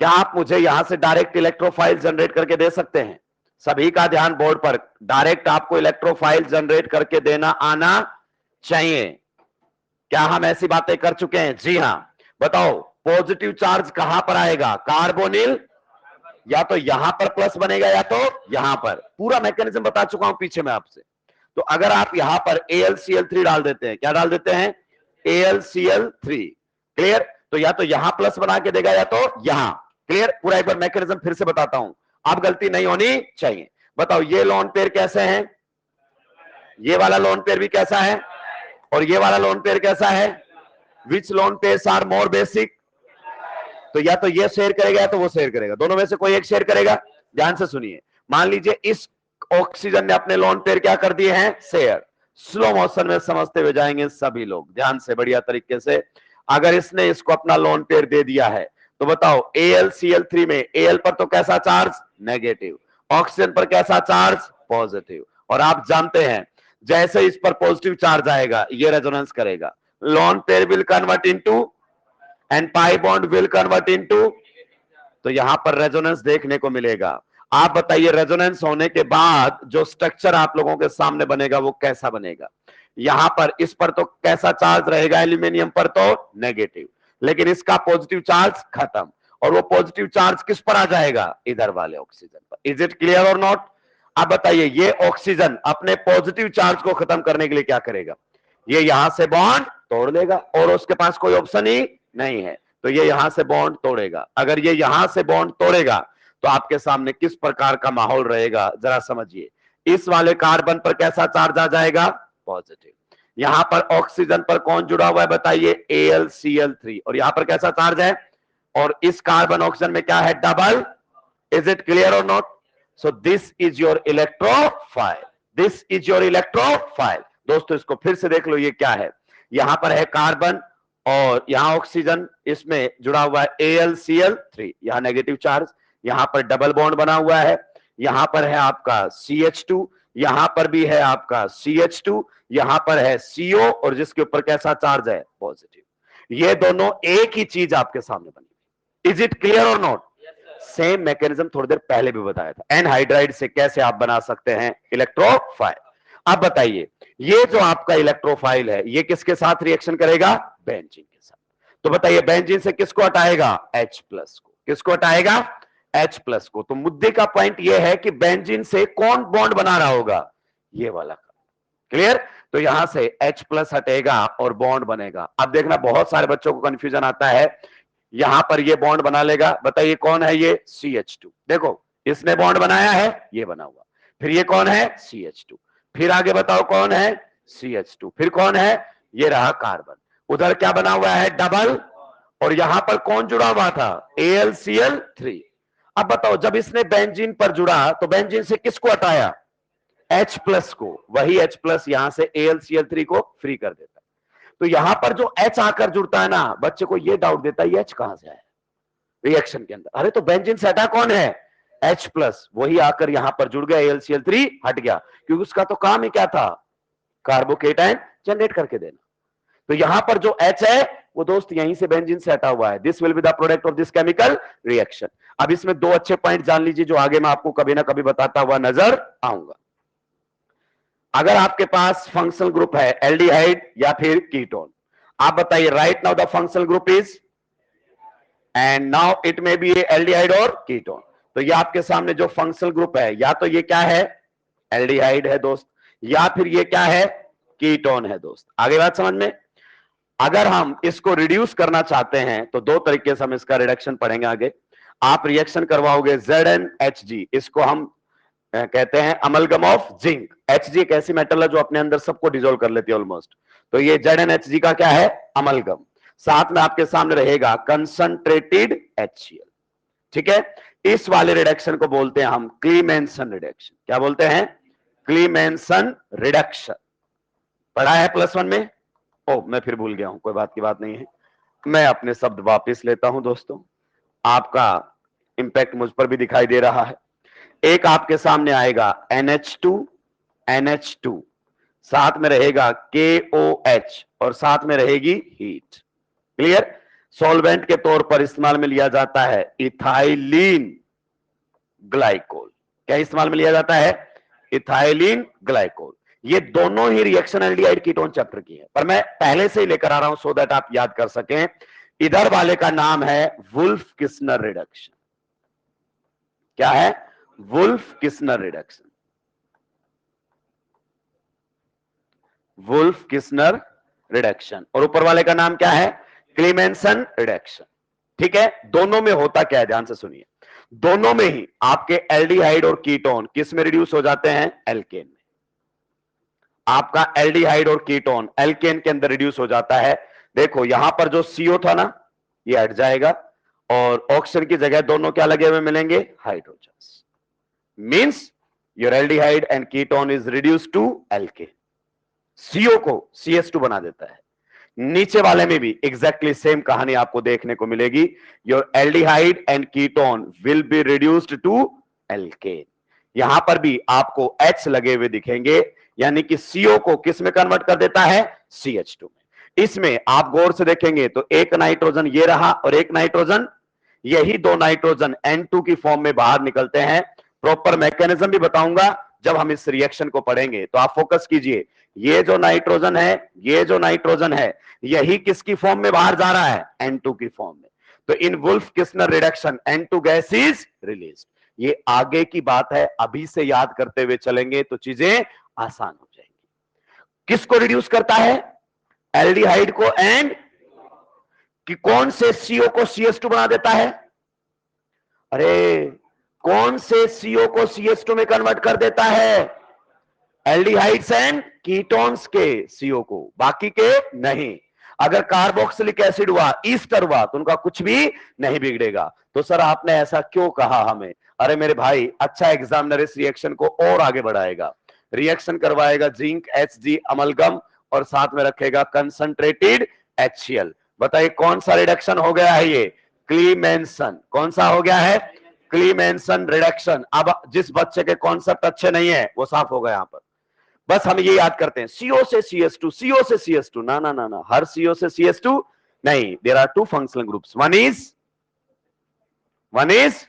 क्या आप मुझे यहां से डायरेक्ट इलेक्ट्रोफाइल जनरेट करके दे सकते हैं? सभी का ध्यान बोर्ड पर, डायरेक्ट आपको इलेक्ट्रोफाइल जनरेट करके देना आना चाहिए। क्या हम ऐसी बातें कर चुके हैं? जी हां। बताओ पॉजिटिव चार्ज कहां पर आएगा? कार्बोनिल, या तो यहां पर प्लस बनेगा या तो यहां पर। पूरा मैकेनिज्म बता चुका हूं पीछे में आपसे। तो अगर आप यहां पर AlCl3 डाल देते हैं, क्या डाल देते हैं, AlCl3, क्लियर, तो या तो यहां प्लस बना के देगा या तो यहां, क्लियर। पूरा एक बार मैकेनिज्म फिर से बताता हूं, आप गलती नहीं होनी चाहिए। बताओ ये लोन पेयर कैसे हैं, ये वाला लोन पेयर भी कैसा है, और ये वाला लोन पेयर कैसा है, which lone pairs are more basic, तो या तो ये शेयर करेगा या तो वो शेयर करेगा, दोनों में से कोई एक शेयर करेगा। ध्यान से सुनिए, मान लीजिए इस ऑक्सीजन ने अपने लोन पेयर क्या कर दिए हैं, शेयर। स्लो मोशन में समझते हुए जाएंगे सभी लोग ध्यान से, बढ़िया तरीके से। अगर इसने इसको अपना लोन पेयर दे दिया है तो बताओ AlCl3 में Al पर तो कैसा चार्ज, नेगेटिव, ऑक्सीजन पर कैसा चार्ज, पॉजिटिव। और आप जानते हैं जैसे इस पर पॉजिटिव चार्ज आएगा ये रेजोनेंस करेगा, lone pair will convert into and pi bond will convert into, तो यहां पर रेजोनेंस देखने को मिलेगा। आप बताइए रेजोनेंस होने के बाद जो स्ट्रक्चर आप लोगों के सामने बनेगा वो कैसा बनेगा। यहां पर इस पर तो कैसा चार्ज रहेगा, एल्यूमिनियम पर तो नेगेटिव, लेकिन इसका पॉजिटिव चार्ज खत्म, और वो पॉजिटिव चार्ज किस पर आ जाएगा, इधर वाले ऑक्सीजन पर। इज इट क्लियर और नॉट। अब बताइए ये ऑक्सीजन अपने पॉजिटिव चार्ज को खत्म करने के लिए क्या करेगा, ये यहां से बॉन्ड तोड़ देगा, और उसके पास कोई ऑप्शन ही नहीं है, तो ये यहां से बॉन्ड तोड़ेगा। अगर ये यहां से बॉन्ड तोड़ेगा तो आपके सामने किस प्रकार का माहौल रहेगा जरा समझिए। इस वाले कार्बन पर कैसा चार्ज आ जाएगा, पॉजिटिव। यहां पर ऑक्सीजन पर कौन जुड़ा हुआ है बताइए, AlCl3, और यहां पर कैसा चार्ज है, और इस कार्बन ऑक्सीजन में क्या है, डबल। इज इट क्लियर और not. So this is your electrophile, this is your electrophile. दोस्तों इसको फिर से देख लो, ये क्या है, यहां पर है कार्बन और यहां ऑक्सीजन, इसमें जुड़ा हुआ है AlCl3, यहां नेगेटिव चार्ज, यहां पर डबल बॉन्ड बना हुआ है, यहां पर है आपका CH2, यहां पर भी है आपका CH2, यहां पर है CO, और जिसके ऊपर कैसा चार्ज है, पॉजिटिव। ये दोनों एक ही चीज आपके सामने बनी। इज इट क्लियर और नॉट। सेम मैकेनिज्म थोड़ी देर पहले भी बताया था, एनहाइड्राइड से कैसे आप बना सकते हैं इलेक्ट्रोफाइल। अब बताइए ये जो आपका इलेक्ट्रोफाइल है ये किसके साथ रिएक्शन करेगा, बेंजीन के साथ। तो बताइए बेंजीन से किसको हटाएगा, H प्लस को, किसको हटाएगा, H प्लस को। तो मुद्दे का पॉइंट यह है कि बेंजीन से कौन बॉन्ड बना रहा होगा, ये वाला। क्लियर, तो यहां से H प्लस हटेगा और बॉन्ड बनेगा। अब देखना बहुत सारे बच्चों को कंफ्यूजन आता है, यहां पर ये बॉन्ड बना लेगा, बताइए कौन है ये, CH2। देखो इसने बॉन्ड बनाया है, ये बना हुआ, फिर ये कौन है, CH2, फिर आगे बताओ कौन है, CH2, फिर कौन है, ये रहा कार्बन, उधर क्या बना हुआ है, डबल, और यहां पर कौन जुड़ा हुआ था, AlCl3। अब बताओ जब इसने बेंजीन पर जुड़ा तो बेंजीन से किसको हटाया, H प्लस को, वही H प्लस यहां से AlCl3 को फ्री कर देता है। तो यहां पर जो H आकर जुड़ता है ना, बच्चे को ये डाउट देता है ये H कहां से आया रिएक्शन के अंदर, अरे तो बेंजीन से हटा कौन है, H प्लस, वही आकर यहां पर जुड़ गया, AlCl3 हट गया, क्योंकि उसका तो काम ही क्या था, कार्बोकेटाइन जनरेट करके देना। तो यहां पर जो H है वो दोस्त यहीं से बेंजीन से हटा हुआ है, this will be the product of this chemical reaction. अब इसमें दो अच्छे पॉइंट जान लीजिए जो आगे मैं आपको कभी ना कभी बताता हुआ नजर आऊंगा। अगर आपके पास फंक्शनल ग्रुप है एल्डिहाइड या फिर कीटोन, आप बताइए right now the functional group is, and now it may be aldehyde और कीटोन। तो ये आपके सामने जो फंक्शनल ग्रुप है, या तो ये क्या है, एल्डिहाइड है दोस्त, या फिर ये क्या है, कीटोन है दोस्त। आगे बात समझ में। अगर हम इसको रिड्यूस करना चाहते हैं तो दो तरीके से हम इसका रिडक्शन पढ़ेंगे आगे। आप रिएक्शन करवाओगे ZnHg, इसको हम कहते हैं अमलगम ऑफ जिंक। Hg एक ऐसी मेटल है जो अपने अंदर सबको डिसॉल्व कर लेती है ऑलमोस्ट, तो ये ZnHg का क्या है, अमलगम। साथ में आपके सामने रहेगा कंसंट्रेटेड HCl, ठीक है। इस वाले रिडक्शन को बोलते हैं हम क्लीमेंसन रिडक्शन। क्या बोलते हैं, क्लीमेंसन रिडक्शन। पढ़ा है +1 में। ओ मैं फिर भूल गया हूं, कोई बात की बात नहीं है, मैं अपने शब्द वापस लेता हूं दोस्तों, आपका इंपैक्ट मुझ पर भी दिखाई दे रहा है। एक आपके सामने आएगा NH2, साथ में रहेगा KOH और साथ में रहेगी हीट। क्लियर, सॉल्वेंट के तौर पर इस्तेमाल में लिया जाता है इथाइलिन ग्लाइकोल। क्या इस्तेमाल में लिया जाता है, इथाइलिन ग्लाइकोल। ये दोनों ही रिएक्शन एल्डिहाइड कीटोन चैप्टर की है, पर मैं पहले से ही लेकर आ रहा हूं सो दैट आप याद कर सकें। इधर वाले का नाम है वुल्फ किस्नर रिडक्शन। क्या है, Wolff Kishner reduction. Wolff Kishner reduction, और ऊपर वाले का नाम क्या है? Clemmensen reduction. ठीक है, दोनों में होता क्या है, ध्यान से सुनिए। दोनों में ही आपके एल्डिहाइड और कीटोन किस में रिड्यूस हो जाते हैं? एल्केन में। आपका एल्डिहाइड और कीटोन एल्केन के अंदर रिड्यूस हो जाता है। देखो यहां पर जो सीओ था ना, ये हट जाएगा और ऑक्सीजन की जगह दोनों क्या लगे हुए मिलेंगे? Hydrogen. Means your aldehyde and ketone is reduce to alkane. CO को CS2 बना देता है। नीचे वाले में भी एग्जैक्टली सेम कहानी आपको देखने को मिलेगी। Your aldehyde and ketone will be reduced to alkane. यहां पर भी आपको H लगे हुए दिखेंगे, यानी कि CO को किस में कन्वर्ट कर देता है? CH2 में। इसमें आप गौर से देखेंगे तो एक नाइट्रोजन ये रहा और एक नाइट्रोजन, यही दो नाइट्रोजन N2 की फॉर्म में बाहर निकलते हैं। प्रॉपर मैकेनिज्म भी बताऊंगा जब हम इस रिएक्शन को पढ़ेंगे, तो आप फोकस कीजिए। ये जो नाइट्रोजन है, ये जो नाइट्रोजन है, यही किसकी फॉर्म में बाहर जा रहा है? N2 की फॉर्म में। तो in Wolff Kishner reduction N2 gas is release. ये आगे की बात है, अभी से याद करते हुए चलेंगे तो चीजें आसान हो जाएंगी। किसको रिड्यूस करता है? एल्डिहाइड को एंड कि कौन से सीओ को CS2 बना देता है? अरे कौन से सीओ को CS2 में कन्वर्ट कर देता है? एल्डिहाइड्स एंड कीटोन्स के सीओ को, बाकी के नहीं। अगर कार्बोक्सिलिक एसिड हुआ, ईस्टर हुआ, तो उनका कुछ भी नहीं बिगड़ेगा। तो सर आपने ऐसा क्यों कहा हमें? अरे मेरे भाई, अच्छा एग्जामिनर इस रिएक्शन को और आगे बढ़ाएगा। रिएक्शन करवाएगा जिंक HG अमलगम और साथ में रखेगा कंसंट्रेटेड HCl। बताइए कौन सा रिडक्शन हो गया है? ये क्लीमेंसन। कौन सा हो गया है? Clemmensen reduction. अब जिस बच्चे के कॉन्सेप्ट अच्छे नहीं है वो साफ होगा यहां पर। बस हम ये याद करते हैं CO से CS2, CO से CS2, ना ना ना ना, हर CO से CS2 नहीं। There are two functional groups, one is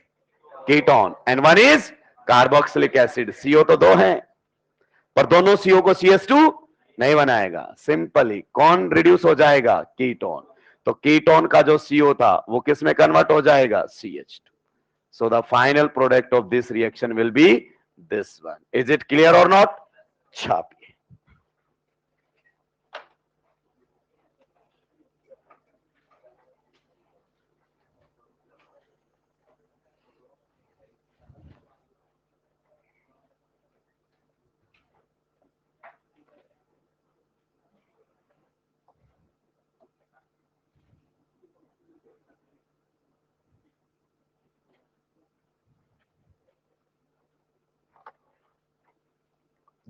ketone and one is carboxylic acid. CO तो दो हैं, पर दोनों CO को CS2 नहीं बनाएगा। सिंपली कौन रिड्यूस हो जाएगा? कीटोन। तो कीटोन का जो CO था वो किस में कन्वर्ट हो जाएगा? CH2। So the final product of this reaction will be this one. Is it clear or not? छापिए।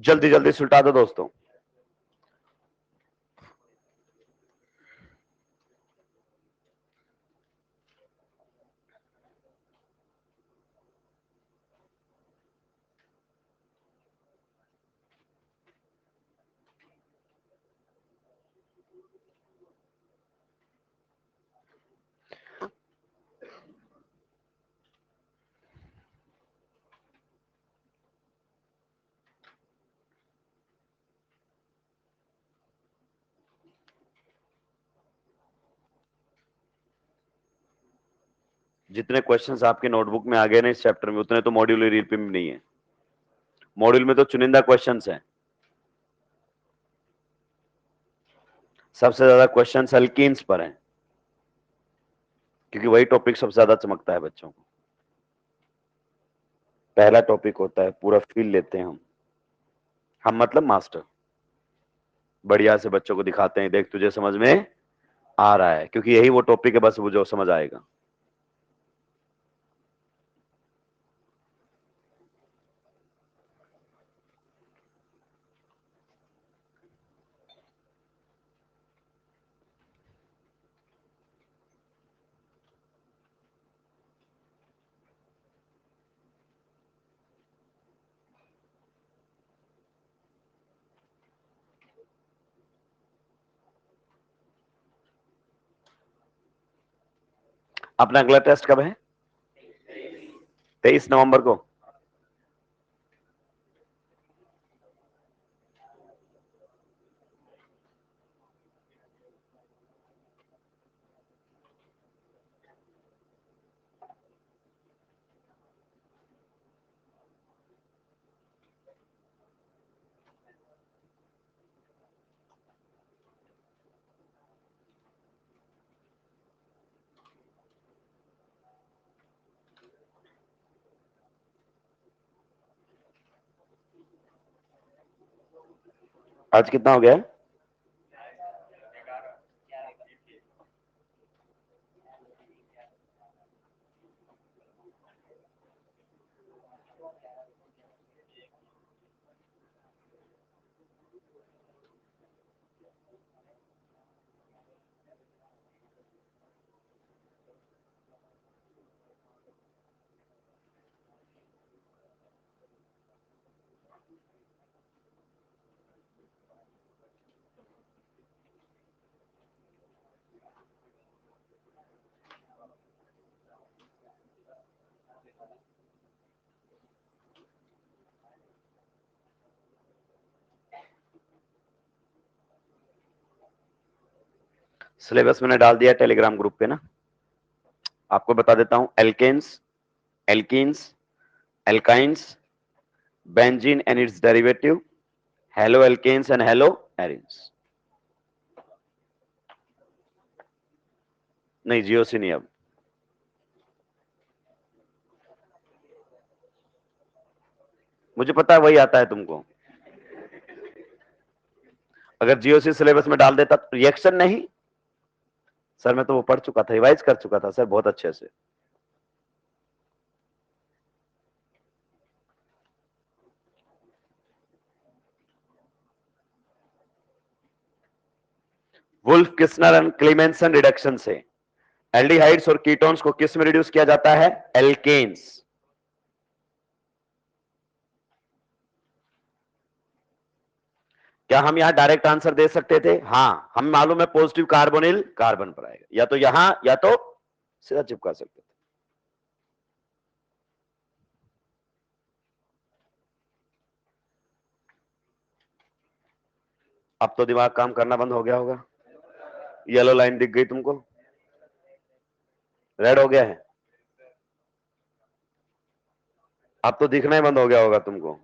जल्दी जल्दी सुलटा दो दोस्तों। जितने क्वेश्चंस आपके नोटबुक में आ गए ना इस चैप्टर में, उतने तो मॉड्यूल रीड पे भी नहीं है। मॉड्यूल में तो चुनिंदा क्वेश्चंस हैं। सबसे ज्यादा क्वेश्चंस अल्कीन्स पर हैं, क्योंकि वही टॉपिक सबसे ज्यादा चमकता है बच्चों को। पहला टॉपिक होता है, पूरा फील लेते हैं हम मतलब मास्टर। बढ़िया से बच्चों को दिखाते हैं, देख तुझे समझ में आ रहा है, क्योंकि यही वो टॉपिक है बस वो जो समझ आएगा। अपना अगला टेस्ट कब है? 23 नवंबर को। आज कितना हो गया? सिलेबस मैंने डाल दिया टेलीग्राम ग्रुप पे ना, आपको बता देता हूं। Alkanes, alkenes, alkynes, benzene and its derivative, halo alkanes and halo arenes. नहीं, जीओसी नहीं। अब मुझे पता है वही आता है तुमको। अगर जीओसी सिलेबस में डाल देता तो रिएक्शन नहीं सर, मैं तो वो पढ़ चुका था, रिवाइज कर चुका था सर बहुत अच्छे से। Wolff, Kishner and Clemmensen reduction से एल्डिहाइड्स और कीटोन्स को किस में रिड्यूस किया जाता है? एल्केन्स। क्या हम यहां डायरेक्ट आंसर दे सकते थे? हाँ, हम मालूम है पॉजिटिव कार्बोनिल कार्बन पर आएगा, या तो यहां या तो सीधा चिपका सकते थे। अब तो दिमाग काम करना बंद हो गया होगा। येलो लाइन दिख गई तुमको? रेड हो गया है? अब तो दिखना ही बंद हो गया होगा तुमको।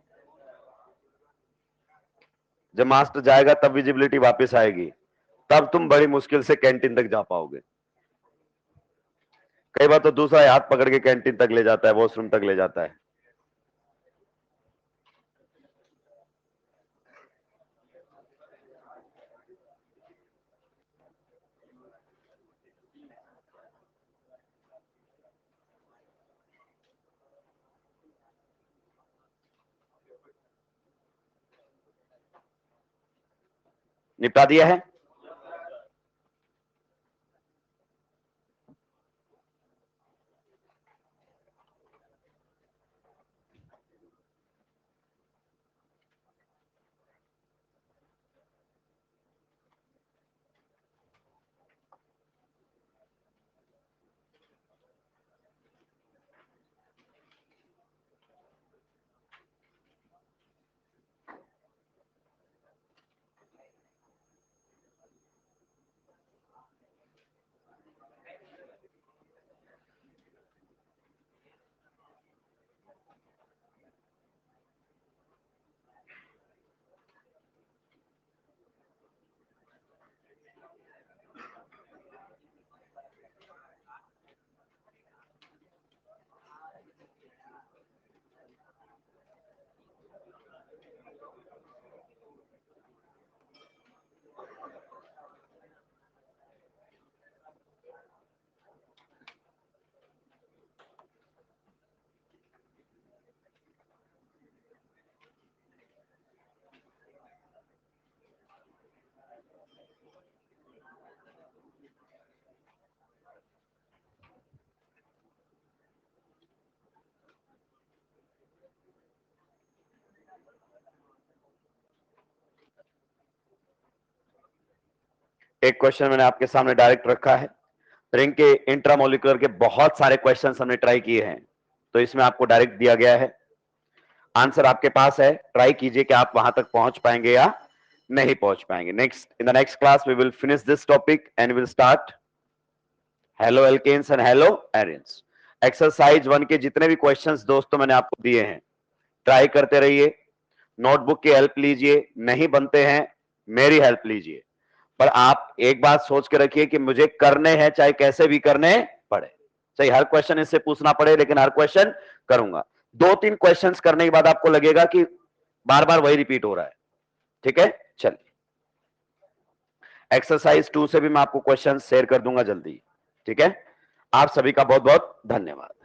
जब मास्टर जाएगा तब विजिबिलिटी वापस आएगी, तब तुम बड़ी मुश्किल से कैंटीन तक जा पाओगे। कई बार तो दूसरा हाथ पकड़ के कैंटीन तक ले जाता है, वॉशरूम तक ले जाता है। निपटा दिया है? एक क्वेश्चन मैंने आपके सामने डायरेक्ट रखा है। रिंग के इंट्रामोलिकुलर के बहुत सारे क्वेश्चंस हमने ट्राई किए हैं, तो इसमें आपको डायरेक्ट दिया गया है। आंसर आपके पास है, ट्राई कीजिए कि आप वहां तक पहुंच पाएंगे या नहीं पहुंच पाएंगे। Next, in the next class we will finish this topic and will start halo alkanes and halo arenes. Exercise 1 के जितने भी क्वेश्चंस दोस्तों मैंने आपको दिए हैं, ट्राई करते रहिए, नोटबुक की हेल्प लीजिए, नहीं बनते हैं मेरी हेल्प लीजिए। पर आप एक बात सोच के रखिए कि मुझे करने हैं, चाहे कैसे भी करने पड़े, चाहे हर क्वेश्चन इससे पूछना पड़े, लेकिन हर क्वेश्चन करूंगा। 2-3 क्वेश्चंस करने के बाद आपको लगेगा कि बार बार वही रिपीट हो रहा है, ठीक है, चलिए एक्सरसाइज 2 से भी मैं आपको क्वेश्चन शेयर कर दूंगा जल्दी। ठीक है, आप सभी का बहुत बहुत धन्यवाद।